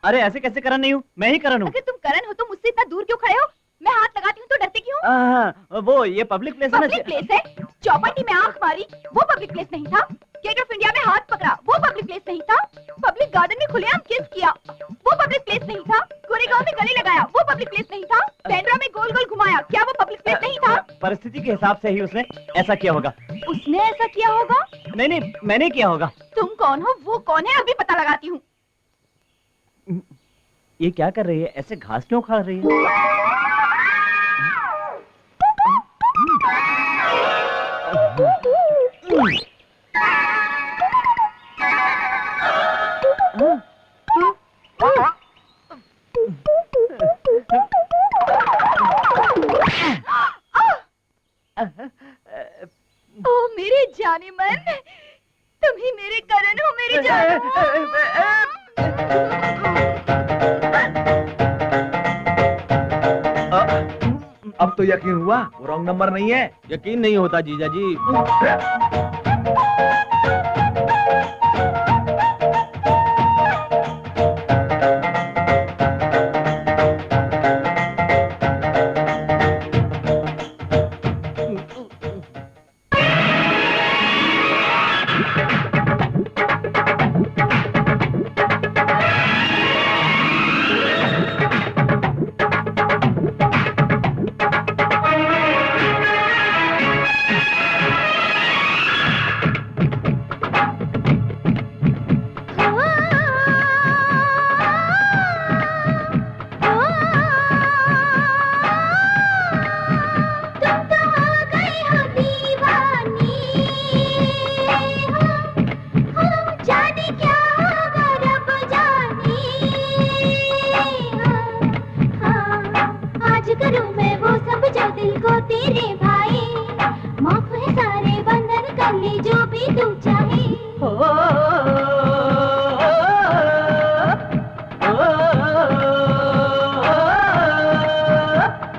अरे ऐसे कैसे करण नहीं हूँ? मैं ही करण हूँ। अगर तुम करण हो तो मुझसे इतना दूर क्यों खड़े हो? मैं हाथ लगाती हूँ तो डरते क्यों? वो ये पब्लिक प्लेस है ना। पब्लिक प्लेस है? चौपाटी में आंख मारी, वो पब्लिक प्लेस नहीं था? गेट ऑफ इंडिया में हाथ पकड़ा, वो पब्लिक प्लेस नहीं था? पब्लिक गार्डन में खुलेआम किस किया, वो पब्लिक प्लेस नहीं था? गोरेगांव में गले लगाया, वो पब्लिक प्लेस नहीं था? बैंड्रा में गोल गोल घुमाया, क्या वो पब्लिक प्लेस नहीं था? परिस्थिति के हिसाब से ही उसने ऐसा किया होगा। उसने ऐसा किया होगा? नहीं, मैंने किया होगा। तुम कौन हो, वो कौन है, अभी पता लगाती हूँ। ये क्या कर रही है? ऐसे घास क्यों खा रही है? मेरे जाने मन, तुम ही मेरे करण हो, मेरे जान अब तो यकीन हुआ वो रॉन्ग नंबर नहीं है। यकीन नहीं होता जीजा जी।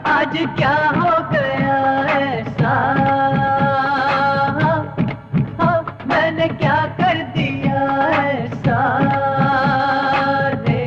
आज क्या हो गया ऐसा, मैंने क्या कर दिया ऐसा रे।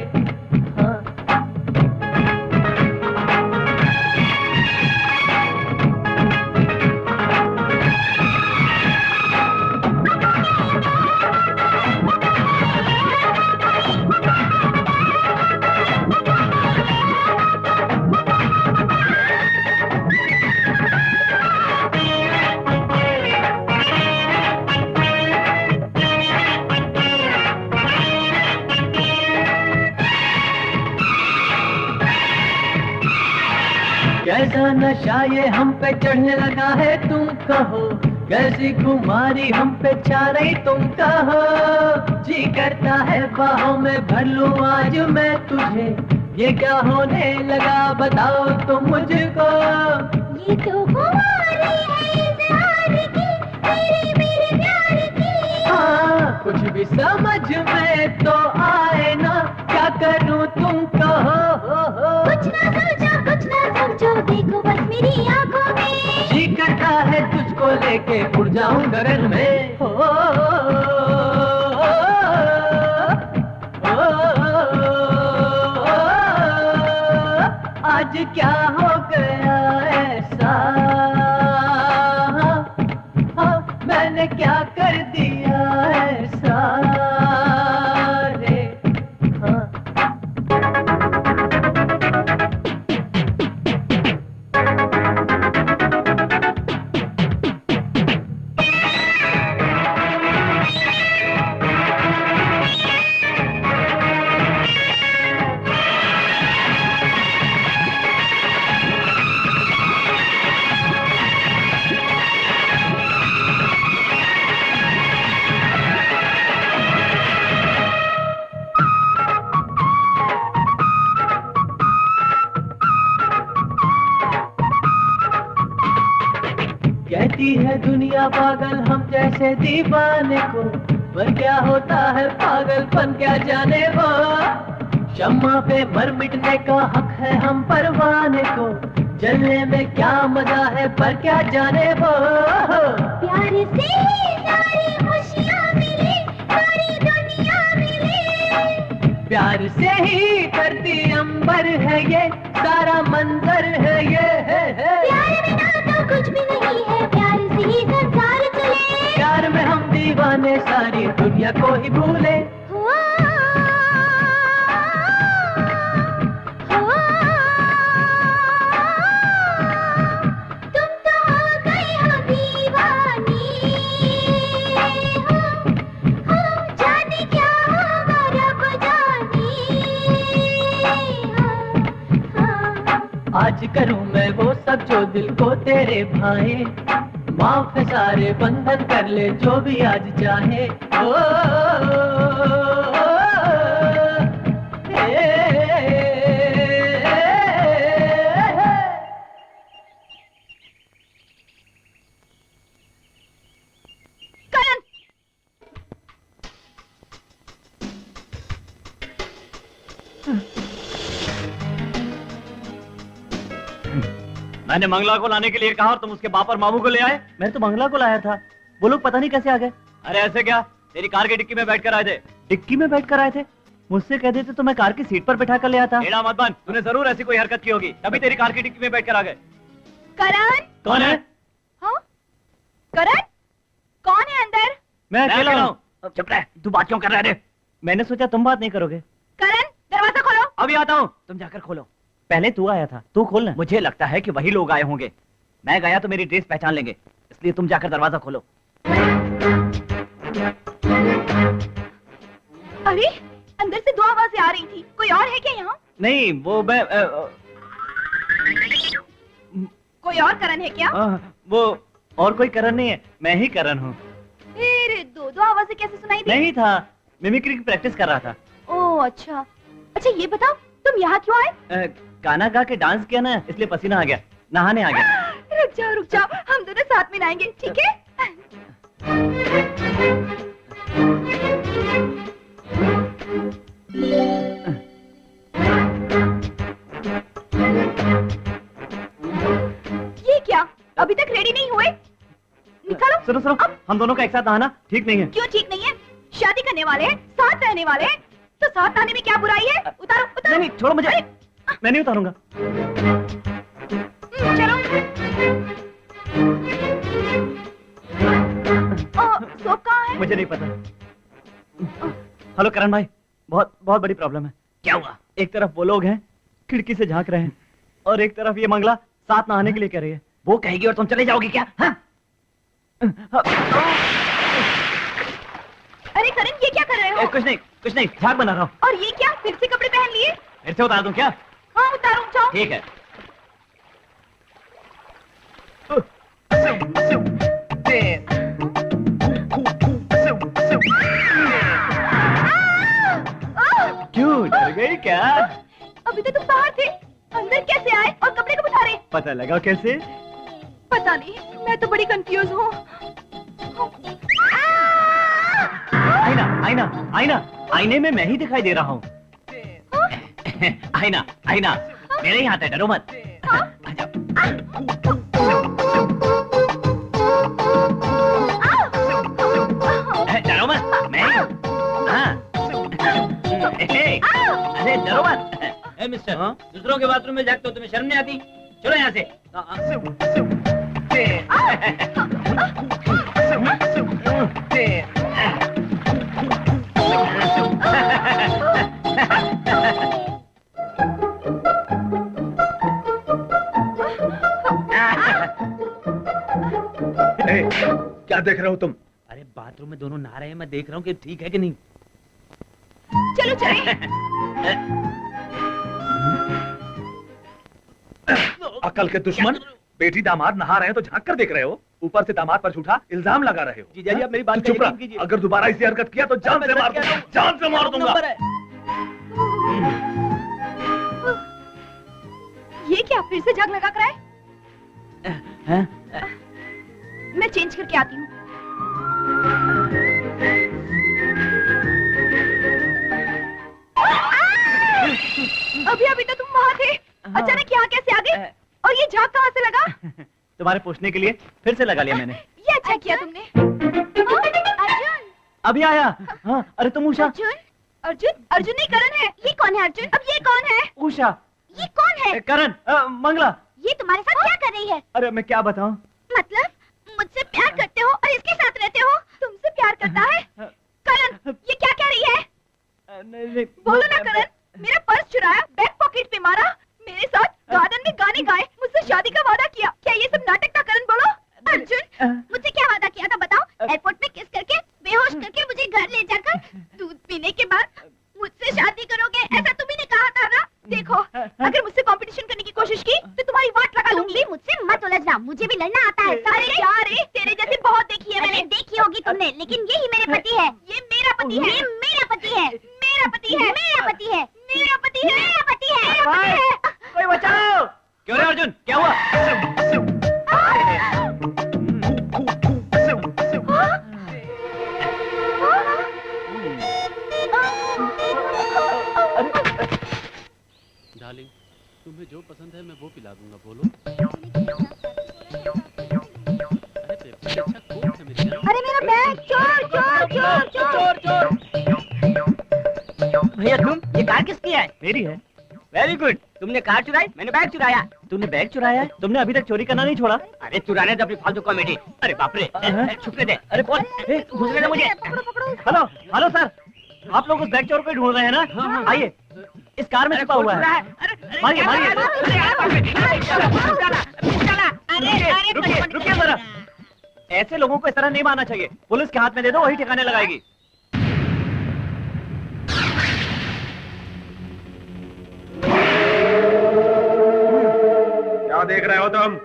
कैसा नशा ये हम पे चढ़ने लगा है तुम कहो, कैसी खुमारी हम पे छा रही तुम कहो। जी करता है बाहों में भर लूं आज मैं तुझे, ये क्या होने लगा बताओ तुम मुझको। ये तो खुमारी है इज़हार की, मेरे प्यार की। हाँ कुछ भी समझ में तो आए ना, क्या करूं तुम कहो। कुछ ना सोचो, देखो बस मेरी आंखों में। जी करता है तुझको लेके उड़ जाऊं गगन में। आज क्या हो गया ऐसा, मैंने क्या कर दिया ऐसा रे। कहती है दुनिया पागल हम जैसे दीवाने को, पर क्या होता है पागलपन क्या जाने वो। शम्मा पे मर मिटने का हक है हम परवाने को, जलने में क्या मजा है पर क्या जाने वो। प्यार से ही सारी खुशियाँ मिली, सारी दुनिया मिली। प्यार से ही धरती अंबर है ये, सारा मंजर है ये प्यार बिना तो कुछ भी नहीं है, प्यार से ही संसार चले। प्यार में हम दीवाने सारी दुनिया को ही भूले। तुम तो हो गई हो दीवानी, जाने क्या होगा रब जाने। आज करूं मैं वो सब जो दिल को तेरे भाए, माफ है सारे बंधन कर ले जो भी आज चाहे। मैंने मंगला को लाने के लिए कहा और तुम उसके बाप और मामू को ले आए। मैं तो मंगला को लाया था, वो लोग पता नहीं कैसे आ गए। अरे ऐसे क्या, तेरी कार की डिक्की में बैठ कर आए थे। डिक्की में बैठ कर आए थे? मुझसे कह देते तो मैं कार की सीट पर बैठा कर ले आता। एड़ा मत बन, तूने जरूर ऐसी कोई हरकत की होगी, तभी तेरी कार की डिक्की में बैठ कर आ गए। करण। कौन है? हाँ करण, कौन है अंदर? मैं अकेला हूँ। चुप रह, तू बात क्यों कर रहा है? मैंने सोचा तुम बात नहीं करोगे। करण दरवाजा खोलो। अभी आता हूँ, तुम जाकर खोलो। पहले तू आया था, तू खोलना। मुझे लगता है कि वही लोग आए होंगे, मैं गया तो मेरी ड्रेस पहचान लेंगे, इसलिए तुम जाकर दरवाजा खोलो। अरे अंदर से दो आवाजें आ रही थी, कोई और है क्या यहाँ? नहीं वो मैं कोई और करण है क्या? वो और कोई करण नहीं है, मैं ही करण हूँ। फिर दो आवाजें कैसे सुनाई दी? नहीं था, मिमिक्री की प्रैक्टिस कर रहा था। ओह अच्छा। अच्छा ये बताओ तुम यहाँ क्यों आए? गाना गा के डांस किया ना, इसलिए पसीना आ गया, नहाने आ गया। रुक जाओ, हम दोनों साथ में नहाएंगे, ठीक है? ये क्या, अभी तक रेडी नहीं हुए? निकालो। सुनो, हम दोनों का एक साथ नहाना ठीक नहीं है। क्यों ठीक नहीं है? शादी करने वाले हैं, साथ रहने वाले हैं, तो साथ नहाने में क्या बुराई है? उतारो। नहीं, छोड़ो मुझे। मैं नहीं उतारूंगा। चलो। सोप कहाँ है? मुझे नहीं पता। हेलो करण भाई, बहुत बड़ी प्रॉब्लम है। क्या हुआ? एक तरफ वो लोग हैं, खिड़की से झांक रहे हैं, और एक तरफ ये मंगला साथ नहाने के लिए कह रही है। वो कहेगी और तुम चले जाओगी क्या? हाँ? अरे करण ये क्या कर रहे हो? कुछ नहीं, झाग बना रहा हूँ। और ये क्या, फिर से कपड़े पहन लिए? फिर से उतार दूं क्या? हाँ उतारो, जाओ। ठीक है। क्यों, डर गई क्या? अभी तो तुम बाहर थे, अंदर कैसे आए और कपड़े कब उतारे? पता लगा कैसे? पता नहीं, मैं तो बड़ी कंफ्यूज हूँ। आईना, आईने में मैं ही दिखाई दे रहा हूँ। आईना, मेरे ही हाथ है, डरो मत। डरो मत, मैं अरे डरो मत। मिस्टर, दूसरों के बाथरूम में जागते हो, तुम्हें शर्म नहीं आती? चलो यहाँ से। क्या देख रहे हो तुम? अरे बाथरूम में दोनों नहा रहे हैं, मैं देख रहा हूँ कि ठीक है कि नहीं। चलो चले। अकल के दुश्मन, बेटी दामाद नहा रहे हैं तो झांक कर देख रहे हो, ऊपर से दामाद पर झूठा इल्जाम लगा रहे हो। जीजा जी आप मेरी बात चुप रह, अगर दोबारा ऐसी हरकत किया तो जान से मार दूंगा, जान से मार दूंगा। ये क्या, फिर से झाग लगा कर आए? मैं चेंज करके आती हूँ। अभी तो तुम वहाँ थे, अचानक यहाँ कैसे आ गए? और ये झाग कहाँ से लगा? तुम्हारे पूछने के लिए फिर से लगा लिया मैंने। ये अच्छा किया तुमने। अर्जुन अभी आया। हाँ, अरे तुम उषा। अर्जुन नहीं करण है। ये कौन है अर्जुन? अब ये कौन है? उषा। ये कौन है? करण, मंगला। ये तुम्हारे साथ क्या कर रही है? अरे मैं क्या बताऊं? मतलब मुझसे प्यार करते हो और इसके साथ रहते हो? तुमसे प्यार करता है? करण, ये क्या कह रही है? नहीं, बोलो ना करण, मेरा पर्स चुराया, बैक पॉकेट पे मारा, मेरे साथ गार्डन में गाने गाए, मुझसे शादी का वादा किया। क्या ये सब नाटक था करण? बोलो। अर्जुन मुझसे क्या वादा किया था बताओ? एयरपोर्ट में किस करके बेहोश करके मुझे घर ले जाकर दूध पीने के बाद मुझसे शादी करोगे, ऐसा तुम्ही ने कहा था ना? देखो अगर मुझसे कंपटीशन करने की कोशिश की तो तुम्हारी वाट लगा लूंगी। मुझसे मत उलझना, मुझे भी लड़ना आता है। अरे यार, तेरे जैसे बहुत देखी है मैंने। देखी होगी तुमने, लेकिन यही मेरे पति है। ये मेरा पति है। ये मेरा पति है। मेरा पति है। मेरा पति है। मेरा पति है। मेरा पति है। कोई बचाओ! क्यों रे अर्जुन, क्या हुआ? डार्लिंग, तुम्हें जो पसंद है मैं वो पिला दूंगा, बोलो। चोर चोर चोर चोर भैया तुम, ये कार किसकी है? मेरी है। वेरी गुड, तुमने कार चुराई, मैंने बैग चुराया। तुमने बैग चुराया है? तुमने अभी तक चोरी करना नहीं छोड़ा? अरे चुराने तो अपनी फालतू कॉमेडी। अरे बाप रे, छुपने दे। अरे बोल, घुसने दे मुझे। हेलो हेलो सर, आप लोग उस बैग चोर को ढूंढ रहे हैं ना? आइए, इस कार में छुपा हुआ है। मारिए मारिए। रुकिए रुकिए जरा, ऐसे लोगों को इस तरह नहीं मारना चाहिए। पुलिस के हाथ में दे दो, वही ठिकाने लगाएगी। क्या देख रहे हो तुम?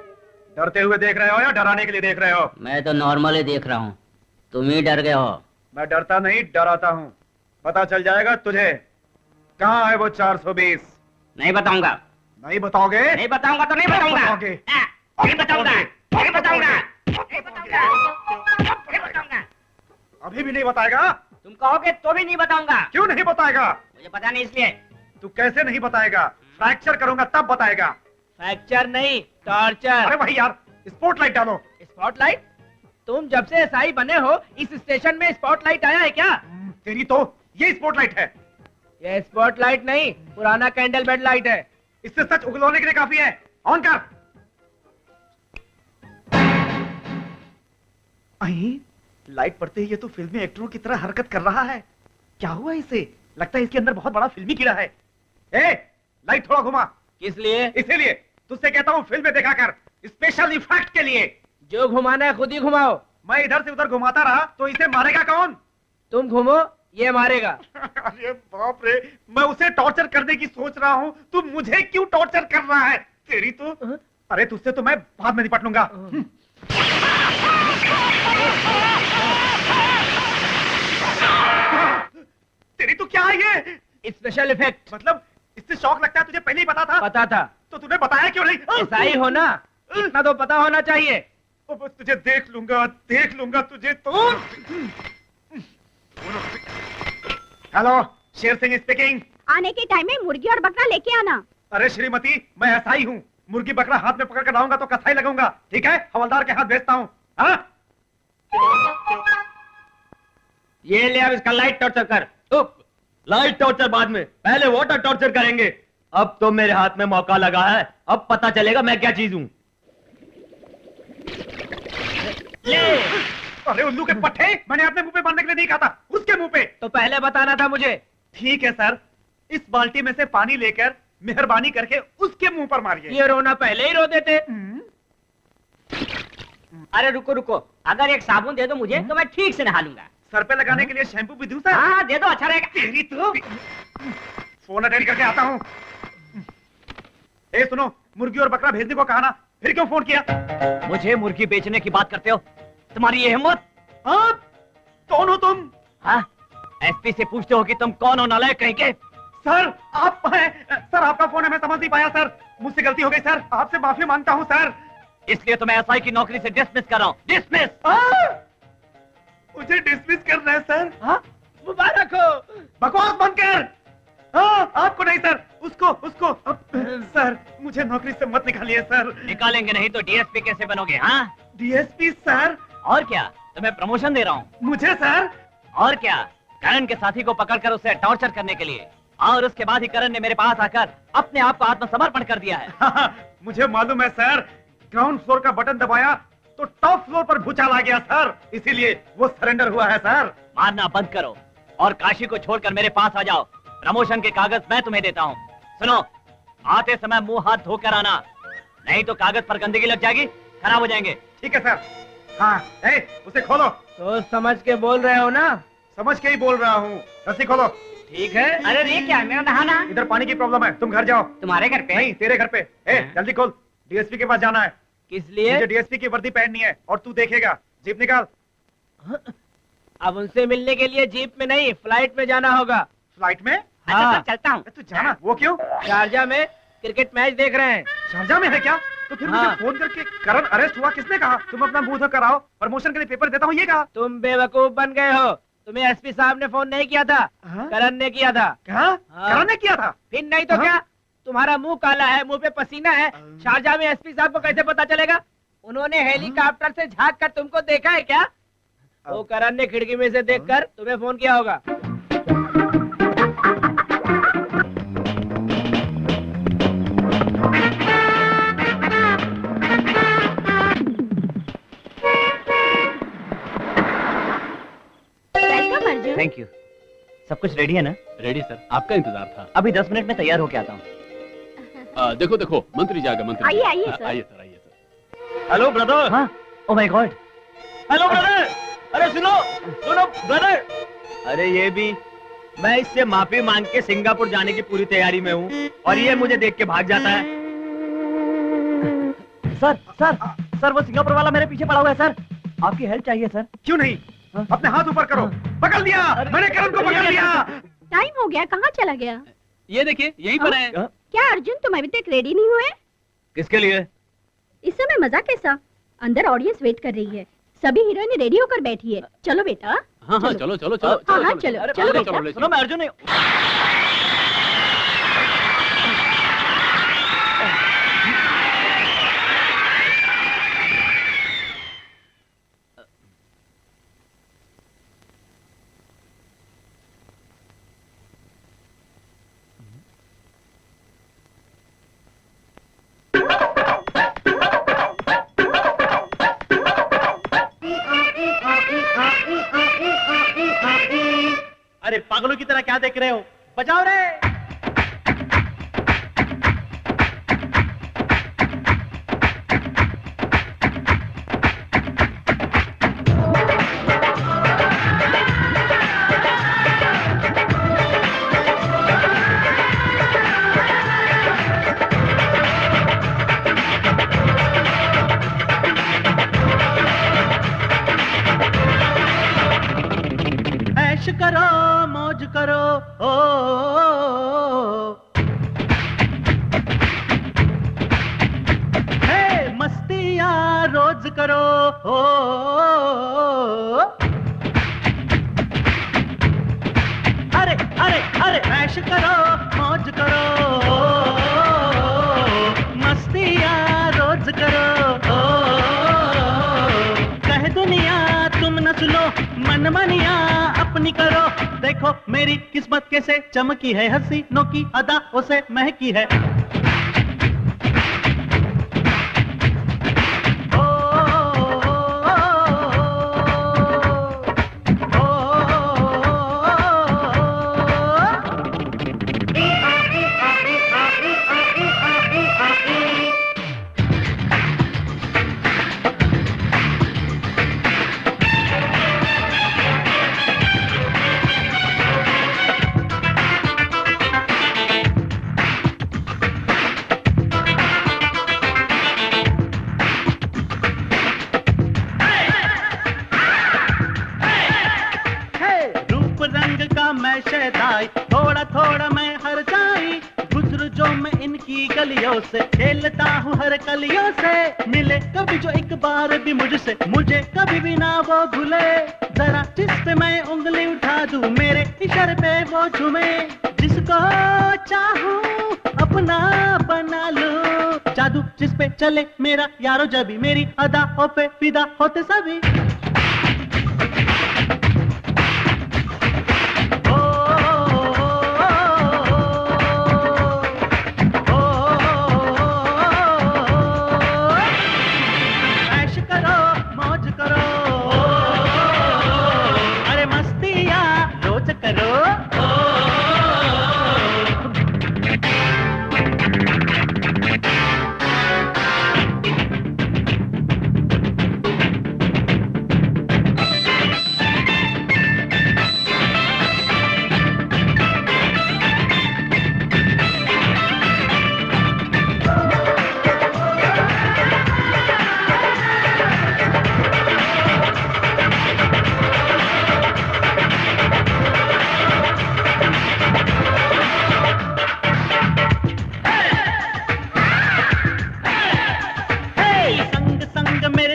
डरते हुए देख रहे हो या डराने के लिए देख रहे हो? मैं तो नॉर्मली देख रहा हूँ, तुम ही डर गए हो। मैं डरता नहीं, डराता हूँ। पता चल जाएगा तुझे। कहाँ है वो 420? नहीं बताऊंगा। नहीं बताओगे? नहीं बताऊंगा तो नहीं बताऊंगा। बताओगे? नहीं बताऊंगा, नहीं बताऊंगा, नहीं बताऊंगा, नहीं बताऊंगा। अभी भी नहीं बताएगा? तुम कहोगे तो भी नहीं बताऊंगा। क्यों नहीं बताएगा? मुझे पता नहीं इसलिए। तू कैसे नहीं बताएगा? फ्रैक्चर करूंगा तब बताएगा। फ्रैक्चर नहीं, टॉर्चर। अरे भाई यार, स्पॉटलाइट डालो। स्पॉटलाइट? तुम जब से एसआई बने हो, इस स्टेशन में स्पॉटलाइट आया है क्या? तेरी तो ये स्पॉटलाइट है। ये स्पॉटलाइट नहीं, पुराना कैंडल बेड लाइट है। इससे सच उगलवाने के लिए काफी है। ऑन कर। अहीं, लाइट पड़ते ही ये तो फिल्मी एक्टरों की तरह हरकत कर रहा है। क्या हुआ इसे? लगता है इसके अंदर बहुत बड़ा फिल्मी कीड़ा है। ए, लाइट थोड़ा घुमा। किस लिए? इसीलिए तुझसे कहता हूँ फिल्में देखा कर, स्पेशल इफेक्ट के लिए। जो घुमाना है खुद ही घुमाओ। मैं इधर से उधर घुमाता रहा तो इसे मारेगा कौन? तुम घूमो, ये मारेगा। अरे बाप रे, मैं उसे टॉर्चर करने की सोच रहा हूँ, तू मुझे क्यों टॉर्चर कर रहा है? तेरी तो अरे तुझसे तो मैं बाद में निपट लूंगा। तेरी तो क्या है ये? Special effect. मतलब इससे शौक लगता है तुझे पहले ही पता था? पता था। तो तूने बताया क्यों नहीं? एसआई हो ना, इतना तो पता होना चाहिए। तुझे देख लूंगा तुझे तो। Hello, Sher Singh speaking. आने के टाइम में मुर्गी और बकरा लेके आना। अरे श्रीमती, मैं ऐसा ही हूँ। मुर्गी बकरा हाथ में पकड़ कर लाऊंगा तो कसाई लगूंगा, ठीक है? हवलदार के हाथ भेजता हूँ। हाँ? ये ले अब इसका लाइट टॉर्चर कर। लाइट टॉर्चर बाद में, पहले वाटर टॉर्चर करेंगे। अब तो मेरे हाथ में मौका लगा है, अब पता चलेगा मैं क्या चीज हूँ। ले। अरे उल्लू के पट्टे, मैंने अपने मुंह पे मारने के लिए नहीं कहा था, उसके मुंह पे। तो पहले बताना था मुझे। ठीक है सर, इस बाल्टी में से पानी लेकर मेहरबानी करके उसके मुंह पर मारिए। ये रोना पहले ही रो देते। अरे रुको रुको, अगर एक साबुन दे दो मुझे तो मैं ठीक से नहा लूंगा। सर पे लगाने के लिए शैम्पू भी दूं सर? हाँ दे दो, अच्छा रहेगा। तेरी तो फोन अटेंड करके आता हूँ। ए सुनो, मुर्गी और बकरा भेजने को कहा ना, फिर क्यों फोन किया? मुझे मुर्गी बेचने की बात करते हो? तुम्हारी ये हिम्मत? आप कौन हो तुम? हाँ, एसपी से पूछते हो कि तुम कौन हो, नालायक कहीं के? सर आप हैं? सर आपका फोन है, मैं समझ नहीं पाया सर, मुझसे गलती हो गई सर, आपसे माफी मांगता हूँ सर। इसलिए तो मैं एसआई की नौकरी से डिसमिस कर रहा हूँ। डिसमिस। मुझे डिसमिस कर रहे हैं सर? हाँ? मुबारक हो। बकवास बंद कर। हाँ, आपको नहीं सर, उसको सर मुझे नौकरी से मत निकालिए सर। निकालेंगे नहीं तो डीएसपी कैसे बनोगे? हाँ, डीएसपी सर? और क्या, तुम्हें प्रमोशन दे रहा हूँ। मुझे सर? और क्या, करण के साथी को पकड़कर उसे टॉर्चर करने के लिए। और उसके बाद ही करण ने मेरे पास आकर अपने आप को आत्मसमर्पण कर दिया है। मुझे मालूम है सर, ग्राउंड फ्लोर का बटन दबाया तो टॉप फ्लोर पर भूचाल आ गया सर, इसीलिए वो सरेंडर हुआ है सर। मारना बंद करो और काशी को छोड़कर मेरे पास आ जाओ। प्रमोशन के कागज मैं तुम्हें देता हूँ। सुनो, आते समय मुंह हाथ धोकर आना, नहीं तो कागज पर गंदगी लग जाएगी, खराब हो जाएंगे। ठीक है सर। हाँ, उसे खोलो। तो समझ के बोल रहे हो ना? समझ के ही बोल रहा हूँ। रस्सी खोलो। ठीक है। अरे ये क्या, मेरा नहाना? इधर पानी की प्रॉब्लम है, तुम घर जाओ। तुम्हारे घर पे? नहीं, तेरे घर पे। जल्दी खोल, डीएसपी के पास जाना है। किस लिए? मुझे डीएसपी की वर्दी पहननी है और तू देखेगा। जीप निकाल। अब उनसे मिलने के लिए जीप में नहीं, फ्लाइट में जाना होगा। फ्लाइट में? अच्छा सर, चलता हूँ। तू जाना। वो क्यों? शारजा में क्रिकेट मैच देख रहे हैं। शारजा में है क्या? तो फिर मुझे फोन करके करण अरेस्ट हुआ किसने कहा? तुम अपना मुंह धो कराओ, प्रमोशन के लिए पेपर देता हूँ ये कहा। तुम बेवकूफ बन गए हो, तुम्हें एसपी साहब ने फोन नहीं किया था, करण ने किया था। करण ने किया था? फिर नहीं तो क्या, तुम्हारा मुंह काला है, मुंह पे पसीना है, शारजा में एसपी साहब को कैसे पता चलेगा? उन्होंने हेलीकॉप्टर से झांक कर तुमको देखा है क्या? वो करण ने खिड़की में से देखकर तुम्हें फोन किया होगा। वेलकम अर्जुन। Thank you. सब कुछ रेडी है ना? रेडी सर, आपका इंतजार था। अभी 10 मिनट में तैयार होके आता हूँ। देखो देखो, मंत्री जी आ गए, मंत्री आइए, जी। आइए, हाँ, सर। आइए सर, आइए सर। Hello brother. हाँ। Oh my god. Hello brother, अरे सुनो सुनो ब्रदर, अरे ये भी, मैं इससे माफी मांग के सिंगापुर जाने की पूरी तैयारी में हूँ और ये मुझे देख के भाग जाता है। सर सर सर, वो सिंगापुर वाला मेरे पीछे पड़ा हुआ है सर, आपकी हेल्प चाहिए सर। क्यों नहीं? अपने हाथ ऊपर करो। पकड़ लिया, मैंने करण को पकड़ लिया। टाइम हो गया, कहाँ चला गया? ये देखिए, यहीं पर है। क्या अर्जुन, तुम अभी तक रेडी नहीं हुए? किसके लिए? इस समय मजा कैसा? अंदर ऑडियंस वेट कर रही है, सभी हीरोइन रेडी होकर बैठी है। चलो बेटा। हाँ हाँ, चलो चलो चलो। हाँ हाँ, चलो अरे, चलो बेटा। ले सुनो, मैं अर्जुन नहीं। अरे पागलों की तरह क्या देख रहे हो, बजाओ रे। ऐश करो, मौज करो, ओ, हे मस्तियाँ रोज करो, ओ, अरे अरे अरे, ऐश करो, मौज करो, ओ, मस्तियाँ रोज करो, ओ, कह दुनिया तुम न सुनो, मन मनिया अपनी करो। देखो मेरी किस्मत कैसे चमकी है, हसीनों की अदाओं से महकी है। ओ, रूप रंग का मैं शहदाई, थोड़ा थोड़ा मैं हर जाई, गुजर जो मैं इनकी गलियों से, खेलता हूँ हर कलियों से। मिले कभी जो एक बार भी मुझसे, मुझे कभी भी ना वो भूले, जरा जिस पे मैं उंगली उठा दूं, मेरे इशारे पे वो झूमे। जिसको चाहूं अपना बना लूं, जादू जिस पे चले मेरा यारो, जबी मेरी अदाओं पे फिदा होते सभी। ऐश करो, मौज करो, अरे मस्तियाँ रोज करो।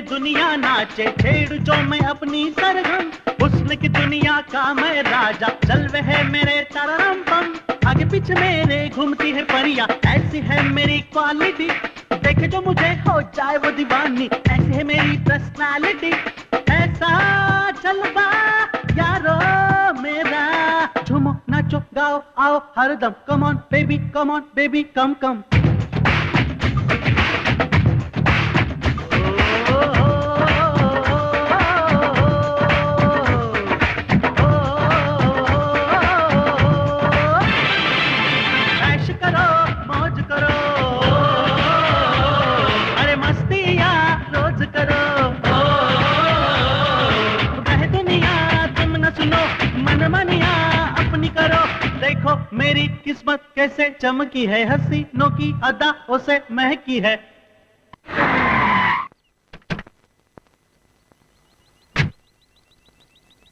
दुनिया नाचे, छेड़ जो मैं अपनी सरगम, हुस्न की दुनिया का मैं राजा, जलवे है मेरे तररम पम। आगे पीछे मेरे घूमती है परियां, ऐसी है मेरी क्वालिटी, देखे जो मुझे हो जाए वो दीवानी, ऐसी है मेरी पर्सनालिटी, ऐसा जलवा यारो मेरा, झूमो नाचो गाओ आओ हरदम, कम ऑन बेबी कम कम। ऐश करो मौज करो, अरे मस्तियाँ रोज करो, कह दुनिया तुम न सुनो, मन मनिया अपनी करो, देखो मेरी किस्मत कैसे चमकी है, हसीनों की अदाओं से महकी है।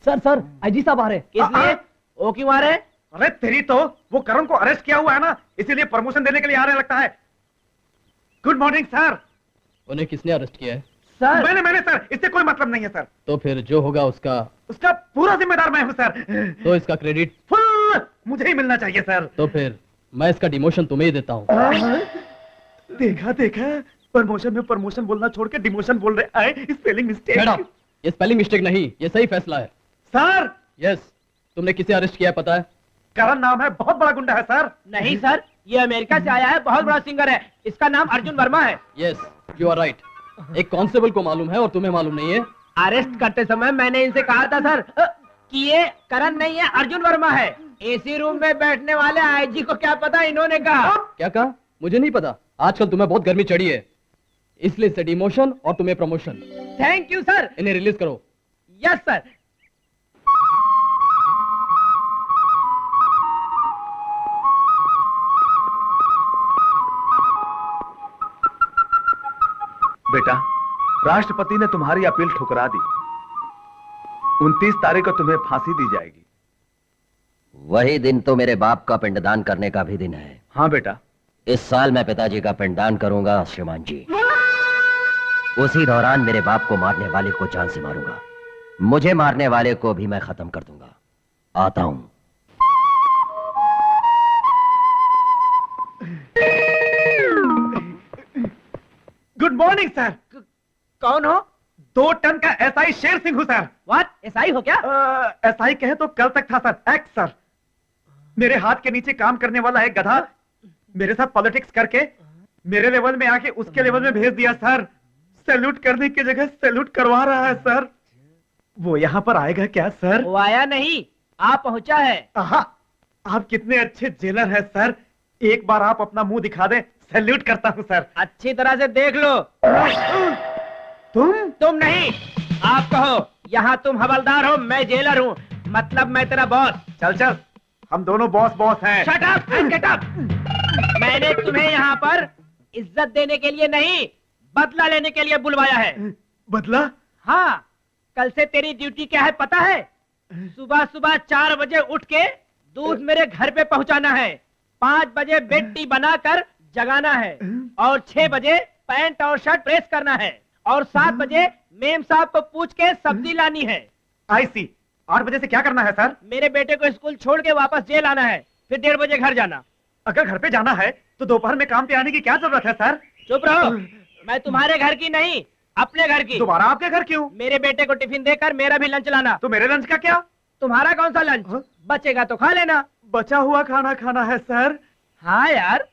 सर आईजी साहब आ रहे। किस लिए? वो क्यों आ रहे? अरे तेरी तो, वो करण को अरेस्ट किया हुआ है ना, इसीलिए प्रमोशन देने के लिए आ रहे लगता है। Good morning sir. उन्हें किसने अरेस्ट किया है? मैंने सर, इससे कोई मतलब नहीं है सर। तो फिर जो होगा उसका पूरा जिम्मेदार मैं हूँ सर। तो इसका क्रेडिट फुल मुझे ही मिलना चाहिए सर। तो फिर मैं इसका डिमोशन तुम्हें ही देता हूँ। देखा प्रमोशन में प्रमोशन बोलना छोड़ के डिमोशन बोल रहे आए, स्पेलिंग मिस्टेक। ये स्पेलिंग मिस्टेक नहीं, ये सही फैसला है सर। यस, तुमने किसे अरेस्ट किया पता है? करण नाम है, बहुत बड़ा गुंडा है सर। नहीं सर, ये अमेरिका से आया है, बहुत बड़ा सिंगर है, इसका नाम अर्जुन वर्मा है। Yes, you are right. एक कांस्टेबल को मालूम है और तुम्हें मालूम नहीं है। अरेस्ट करते समय मैंने इनसे कहा था सर कि ये करण नहीं है, अर्जुन वर्मा है। एसी रूम में बैठने वाले आईजी को क्या पता, इन्होंने कहा। क्या कहा? मुझे नहीं पता। आजकल तुम्हें बहुत गर्मी चढ़ी है, इसलिए से डिमोशन और तुम्हें प्रमोशन। Thank you sir. इन्हें रिलीज करो। Yes sir. बेटा, राष्ट्रपति ने तुम्हारी अपील ठुकरा दी। 29 तारीख को तुम्हें फांसी दी जाएगी। वही दिन तो मेरे बाप का पिंडदान करने का भी दिन है। हाँ बेटा। इस साल मैं पिताजी का पिंडदान करूंगा श्रीमान जी। उसी दौरान मेरे बाप को मारने वाले को जान से मारूंगा, मुझे मारने वाले को भी मैं खत्म कर दूंगा। आता हूं। Good morning sir. कौन हो? 2 टन का एसआई शेर सिंह हूं सर। व्हाट? एसआई हो क्या? एसआई कहे तो कल तक था सर। X sir. मेरे हाथ के नीचे काम करने वाला एक गधा मेरे साथ पॉलिटिक्स करके मेरे लेवल में आके उसके लेवल में भेज दिया सर। सैल्यूट करने की जगह सैल्यूट करवा रहा है सर। वो यहाँ पर आएगा क्या सर? वो आया नहीं, आप पहुंचा है। आप कितने अच्छे जेलर हैं सर। एक बार आप अपना मुंह दिखा दें, सैल्यूट करता हूं सर। अच्छी तरह से देख लो। तुम नहीं, आप कहो। यहाँ तुम हवलदार हो, मैं जेलर हूँ, मतलब मैं तेरा बॉस। चल हम दोनों बॉस हैं। Shut up and get up. मैंने तुम्हें यहाँ पर इज्जत देने के लिए नहीं, बदला लेने के लिए बुलवाया है। बदला? हाँ, कल से तेरी ड्यूटी क्या है पता है? सुबह 4 बजे उठ के दूध मेरे घर पे पहुंचाना है, 5 बजे बेड टी बनाकर जगाना है, और 6 बजे पैंट और शर्ट प्रेस करना है, और 7 बजे मेम साहब को पूछ के सब्जी लानी है। आई सी। 8 बजे से क्या करना है सर? मेरे बेटे को स्कूल छोड़ के वापस जेल आना है, फिर 1:30 बजे घर जाना। अगर घर पे जाना है तो दोपहर में काम पे आने की क्या जरूरत है सर? चुप रहो। मैं तुम्हारे घर की नहीं, अपने घर की। दोबारा आपके घर क्यों? मेरे बेटे को टिफिन देकर मेरा भी लंच लाना। तो मेरे लंच का क्या? तुम्हारा कौन सा लंच? बचेगा तो खा लेना। बचा हुआ खाना खाना है सर। हाँ यार।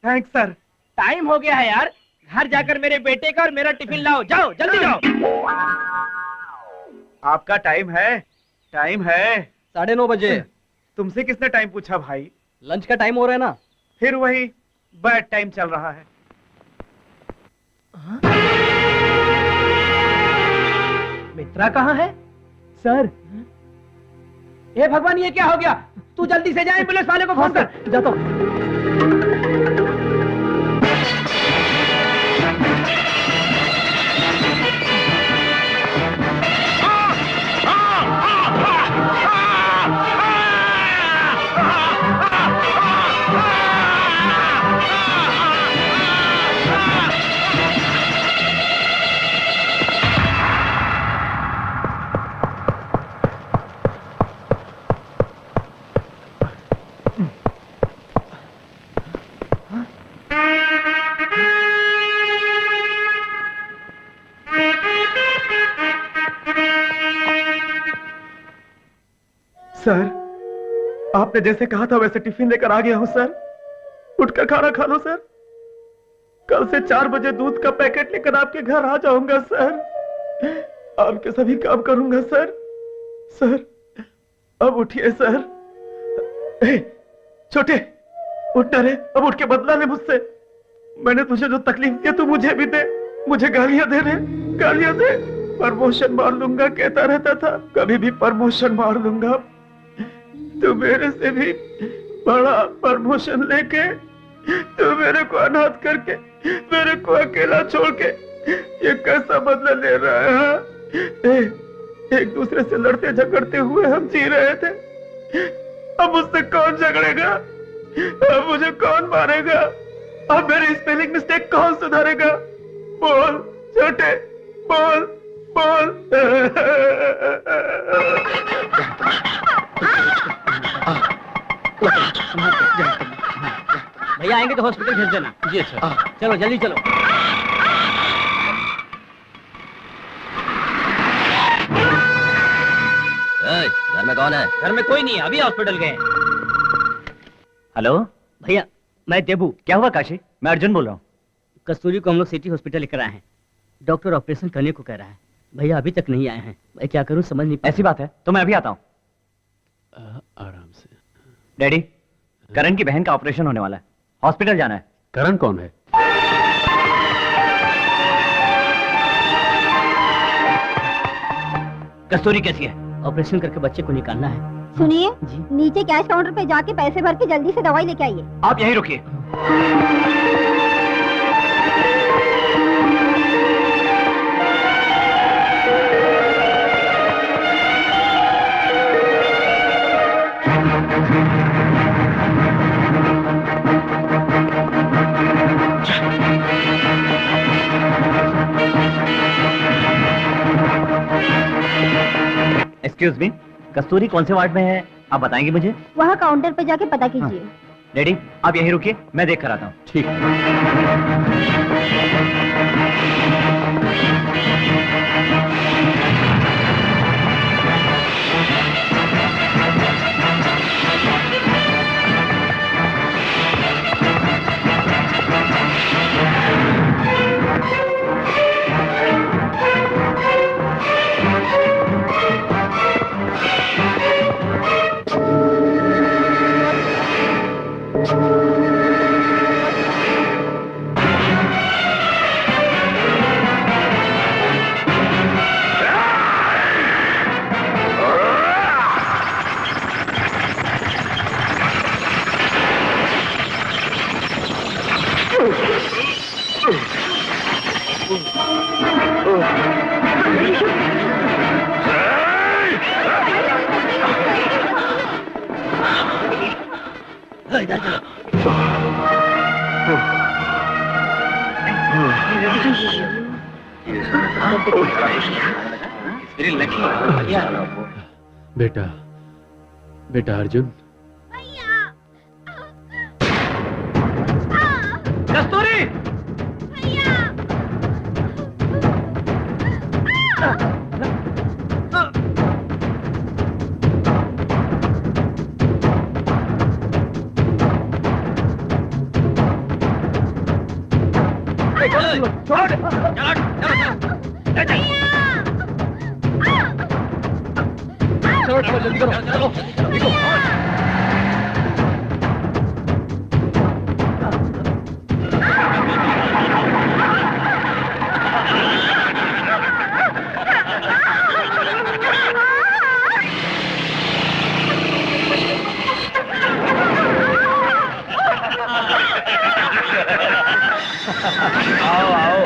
Thanks sir. टाइम हो गया है यार, घर जाकर मेरे बेटे का और मेरा टिफिन लाओ। जाओ जल्दी जाओ। आपका टाइम है? 9:30 बजे। तुमसे किसने टाइम पूछा भाई? लंच का टाइम हो रहा है ना। फिर वही बैड टाइम चल रहा है। मित्रा कहाँ है? सर। हे भगवान, ये क्या हो गया? तू जल्दी से जा, एम्बुलेंस वाले को फोन कर। जाता हूँ। सर, आपने जैसे कहा था वैसे टिफिन लेकर आ गया हूं सर। उठकर खाना खा लो सर। कल से 4 बजे दूध का पैकेट लेकर आपके घर आ जाऊंगा सर। आपके सभी काम करूंगा सर। सर, अब उठिए सर। ए, छोटे, उठना रे, अब उठ के बदला ले मुझसे। मैंने तुझे जो तकलीफ दी तू मुझे भी दे। मुझे गालियां दे रे, गालियां दे। प्रमोशन मार लूंगा कहता रहता था, कभी भी प्रमोशन मार लूंगा। तू मेरे से भी बड़ा प्रमोशन लेके, तू मेरे को अनाथ करके, मेरे को अकेला छोड़ के ये कैसा बदला ले रहा है? एक दूसरे से लड़ते झगड़ते हुए हम जी रहे थे। अब मुझसे कौन झगड़ेगा? अब मुझे कौन मारेगा? अब मेरी स्पेलिंग मिस्टेक कौन सुधारेगा? बोल छोटे, बोल बोल। भैया आएंगे तो हॉस्पिटल भेज देना। जी अच्छा। चलो जल्दी चलो। घर में कौन है? घर में कोई नहीं है, अभी हॉस्पिटल गए। हेलो भैया मैं देबू। क्या हुआ काशी? मैं अर्जुन बोल रहा हूँ। कस्तूरी को हम लोग सिटी हॉस्पिटल लेकर आए हैं। डॉक्टर ऑपरेशन करने को कह रहा है। भैया अभी तक नहीं आए हैं, मैं क्या करूं समझ नहीं। ऐसी बात है तो मैं अभी आता हूँ। आराम से। डैडी, करण की बहन का ऑपरेशन होने वाला है, हॉस्पिटल जाना है। करण कौन है? कस्तूरी कैसी है? ऑपरेशन करके बच्चे को निकालना है। सुनिए, नीचे कैश काउंटर पे जाके पैसे भर के जल्दी से दवाई लेके आइए। आप यहीं रुकिए। एक्सक्यूज मी, कस्तूरी कौन से वार्ड में है आप बताएंगे मुझे? वहाँ काउंटर पे जाके पता कीजिए। डैडी आप यहीं रुकिए, मैं देख कर आता हूँ। ठीक। बेटा, बेटा अर्जुन। कस्तूरी! चलो चलो जल्दी करो, चलो देखो। आओ आओ।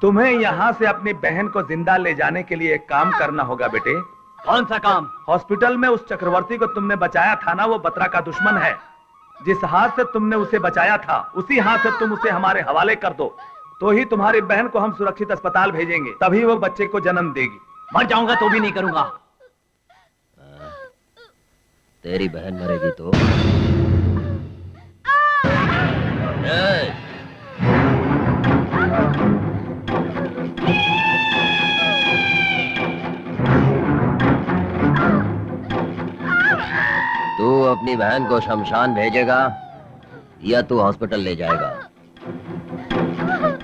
तुम्हें यहाँ से अपनी बहन को जिंदा ले जाने के लिए एक काम करना होगा बेटे। कौन सा काम? हॉस्पिटल में उस चक्रवर्ती को तुमने बचाया था ना, वो बत्रा का दुश्मन है। जिस हाथ से तुमने उसे बचाया था उसी हाथ से तुम उसे हमारे हवाले कर दो, तो ही तुम्हारी बहन को हम सुरक्षित अस्पताल भेजेंगे, तभी वो बच्चे को जन्म देगी। मर जाऊंगा तो भी नहीं करूंगा। तेरी बहन मरेगी तो? अपनी बहन को शमशान भेजेगा या तू हॉस्पिटल ले जाएगा?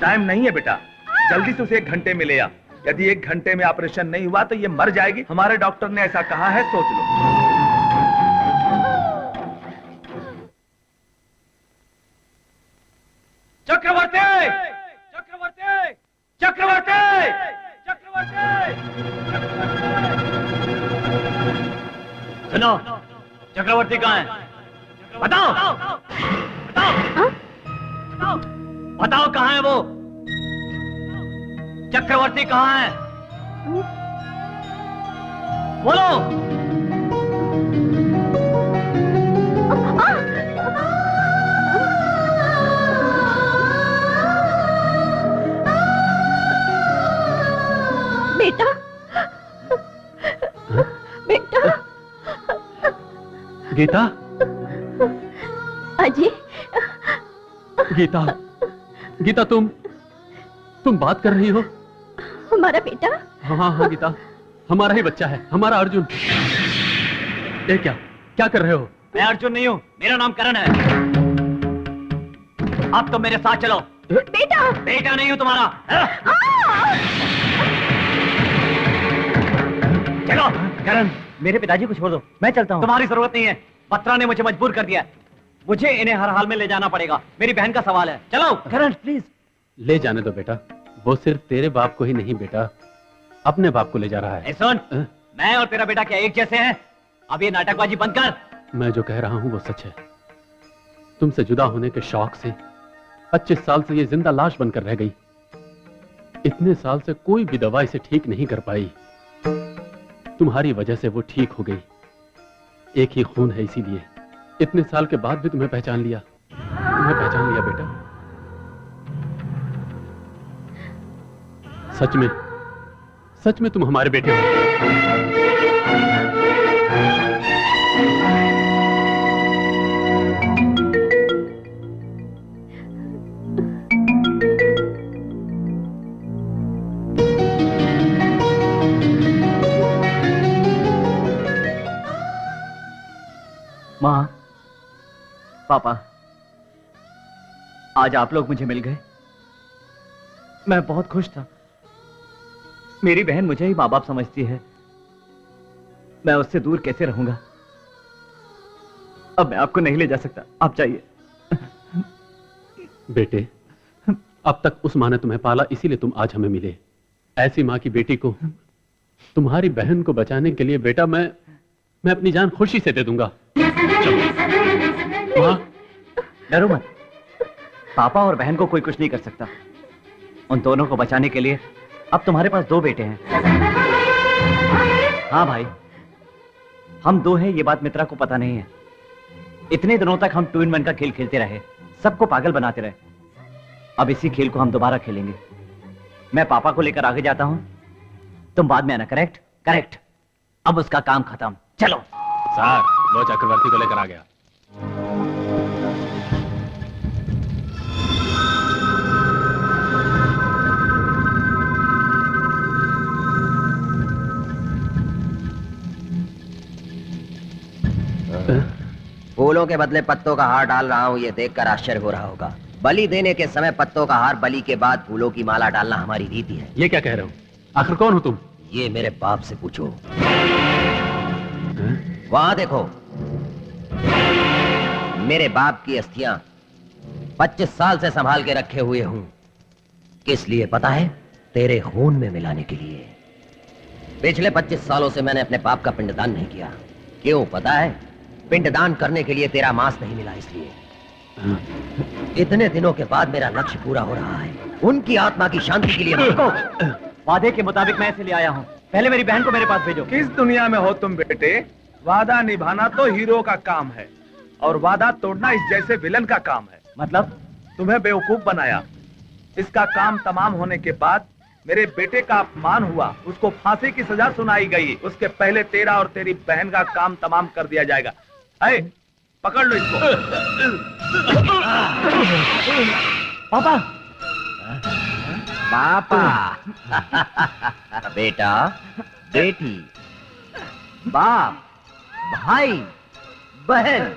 टाइम नहीं है बेटा, जल्दी से उसे 1 घंटे में ले आ। यदि 1 घंटे में ऑपरेशन नहीं हुआ तो ये मर जाएगी। हमारे डॉक्टर ने ऐसा कहा है, सोच लो। चक्रवर्ती! चक्रवर्ती! चक्रवर्ती! चक्रवर्ती! सुनो, चक्रवर्ती कहाँ है? बताओ! बताओ! बताओ कहाँ है वो? चक्रवर्ती कहाँ है? बोलो! बेटा, बेटा, गीता, अजय, गीता, गीता, तुम बात कर रही हो? हमारा बेटा? हाँ गीता, हमारा ही बच्चा है, हमारा अर्जुन। ये क्या कर रहे हो? मैं अर्जुन नहीं हूँ, मेरा नाम करण है। अब तो मेरे साथ चलो। बेटा! बेटा नहीं हूँ तुम्हारा। चलो। करण, मेरे पिताजी को छोड़ दो, मैं चलता हूँ। तुम्हारी जरूरत नहीं है, बत्रा ने मुझे मजबूर कर दिया। मुझे इन्हें हर हाल में ले जाना पड़ेगा, मेरी बहन का सवाल है। चलो। करण प्लीज। ले जाने दो बेटा, वो सिर्फ तेरे बाप को ही नहीं बेटा, अपने बाप को ले जा रहा है। सुन, मैं और तेरा बेटा क्या एक जैसे हैं? अब ये नाटकबाजी बंद कर। मैं जो कह रहा हूं वो सच है। तुमसे जुदा होने के शौक से 25 साल से ये जिंदा लाश बनकर रह गई। इतने साल से कोई भी दवा इसे ठीक नहीं कर पाई। तुम्हारी वजह से वो ठीक हो गई। एक ही खून है, इसीलिए इतने साल के बाद भी तुम्हें पहचान लिया। तुम्हें पहचान लिया बेटा। सच में तुम हमारे बेटे हो। माँ, पापा, आज आप लोग मुझे मिल गए। मैं बहुत खुश था। मेरी बहन मुझे ही माँ बाप समझती है, मैं उससे दूर कैसे रहूंगा? अब मैं आपको नहीं ले जा सकता, आप जाइए। बेटे, अब तक उस माँ ने तुम्हें पाला, इसीलिए तुम आज हमें मिले। ऐसी माँ की बेटी को, तुम्हारी बहन को बचाने के लिए बेटा मैं अपनी जान खुशी से दे दूंगा। माँ, डरो मत। पापा और बहन को कोई कुछ नहीं कर सकता। उन दोनों को बचाने के लिए अब तुम्हारे पास 2 बेटे हैं। हाँ भाई, हम 2 हैं, ये बात मित्रा को पता नहीं है। इतने दिनों तक हम 2 in 1 का खेल खेलते रहे, सबको पागल बनाते रहे। अब इसी खेल को हम दोबारा खेलेंगे। मैं पापा को लेकर आगे जाता हूं, तुम बाद में आना। करेक्ट? करेक्ट। अब उसका काम खत्म। चलो। सर, वो चक्रवर्ती को लेकर आ गया। फूलों के बदले पत्तों का हार डाल रहा हूँ, ये देखकर आश्चर्य हो रहा होगा। बलि देने के समय पत्तों का हार, बलि के बाद फूलों की माला डालना हमारी रीति है। ये क्या कह रहे हो? आखिर कौन हो तुम? ये मेरे बाप से पूछो। वहां देखो, मेरे बाप की अस्थियां 25 साल से संभाल के रखे हुए हूं। किस लिए पता है? तेरे खून में मिलाने के लिए। पिछले 25 सालों से मैंने अपने बाप का पिंडदान नहीं किया। क्यों पता है? पिंडदान करने के लिए तेरा मांस नहीं मिला, इसलिए। इतने दिनों के बाद मेरा लक्ष्य पूरा हो रहा है। उनकी आत्मा की शांति के लिए वादे के मुताबिक मैं इसे ले आया हूँ। पहले मेरी बहन को मेरे पास भेजो। किस दुनिया में हो तुम बेटे? वादा निभाना तो हीरो का काम है और वादा तोड़ना इस जैसे विलन का काम है। मतलब? तुम्हें बेवकूफ बनाया। इसका काम तमाम होने के बाद मेरे बेटे का अपमान हुआ, उसको फांसी की सजा सुनाई गई। उसके पहले तेरा और तेरी बहन का काम तमाम कर दिया जाएगा। पकड़ लो इसको। पापा, पापा, बेटा, बेटी, बाप, भाई, बहन।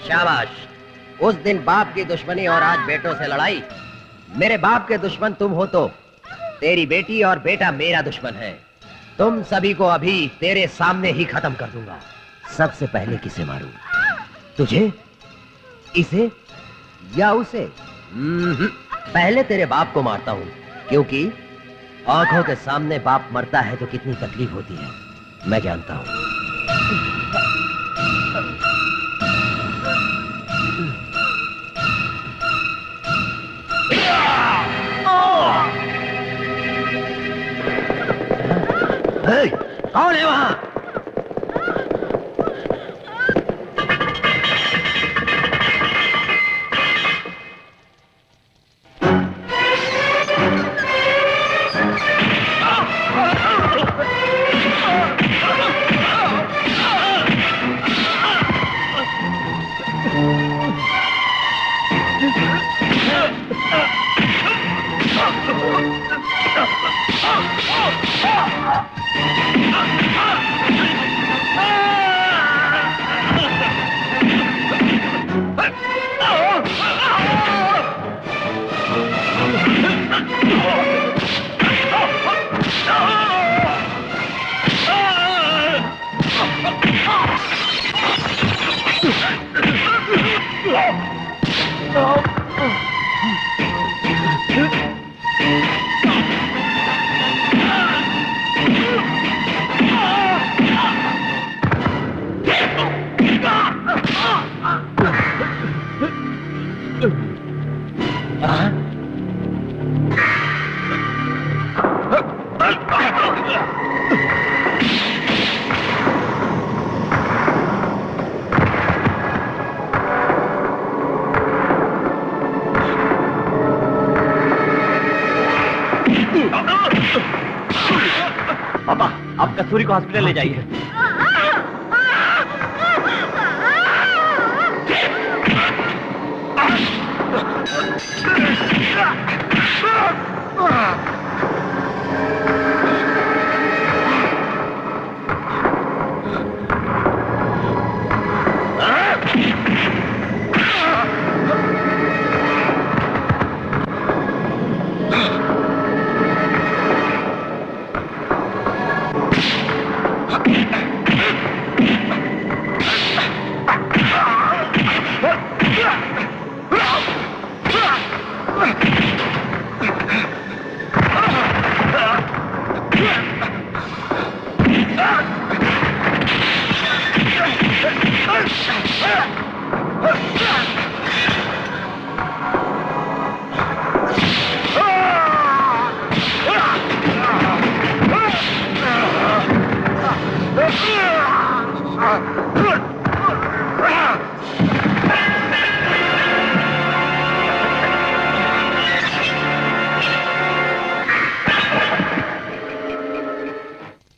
शाबाश। उस दिन बाप की दुश्मनी और आज बेटों से लड़ाई। मेरे बाप के दुश्मन तुम हो तो तेरी बेटी और बेटा मेरा दुश्मन है। तुम सभी को अभी तेरे सामने ही खत्म कर दूंगा। सबसे पहले किसे मारूं? तुझे, इसे या उसे? पहले तेरे बाप को मारता हूं, क्योंकि आंखों के सामने बाप मरता है तो कितनी तकलीफ होती है मैं जानता हूं। कौन है वहां? पापा, आप कस्तूरी को हॉस्पिटल ले जाइए।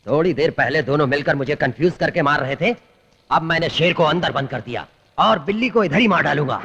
थोड़ी देर पहले दोनों मिलकर मुझे कंफ्यूज करके मार रहे थे, अब मैंने शेर को अंदर बंद कर दिया और बिल्ली को इधर ही मार डालूंगा।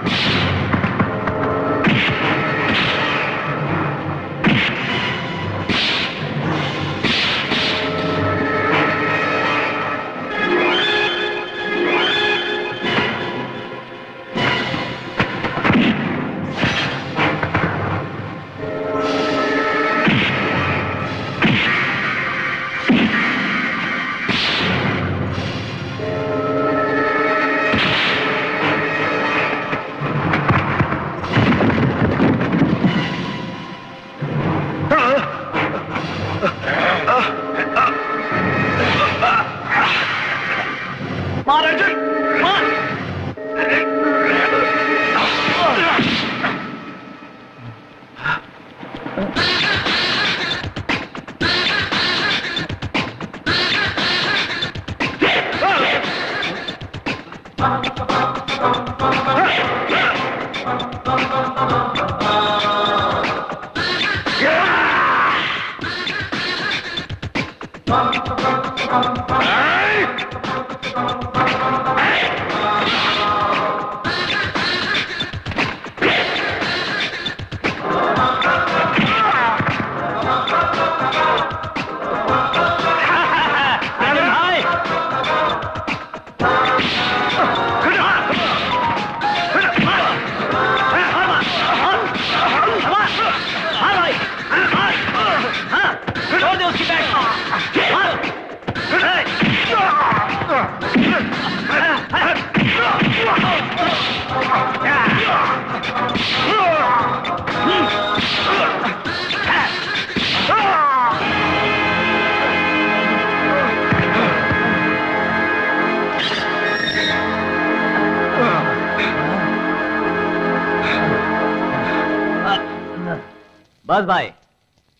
बस भाई,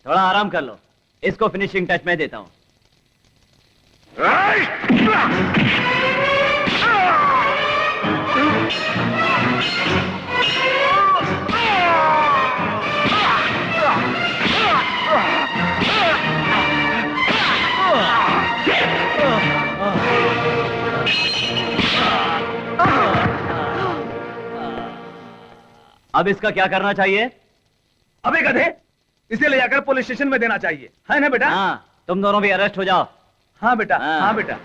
थोड़ा आराम कर लो, इसको फिनिशिंग टच मैं देता हूं। अब इसका क्या करना चाहिए? अबे गधे, इसे ले जाकर पुलिस स्टेशन में देना चाहिए, है ना बेटा? हाँ, तुम दोनों भी अरेस्ट हो जाओ। हाँ बेटा, हाँ। हाँ बेटा।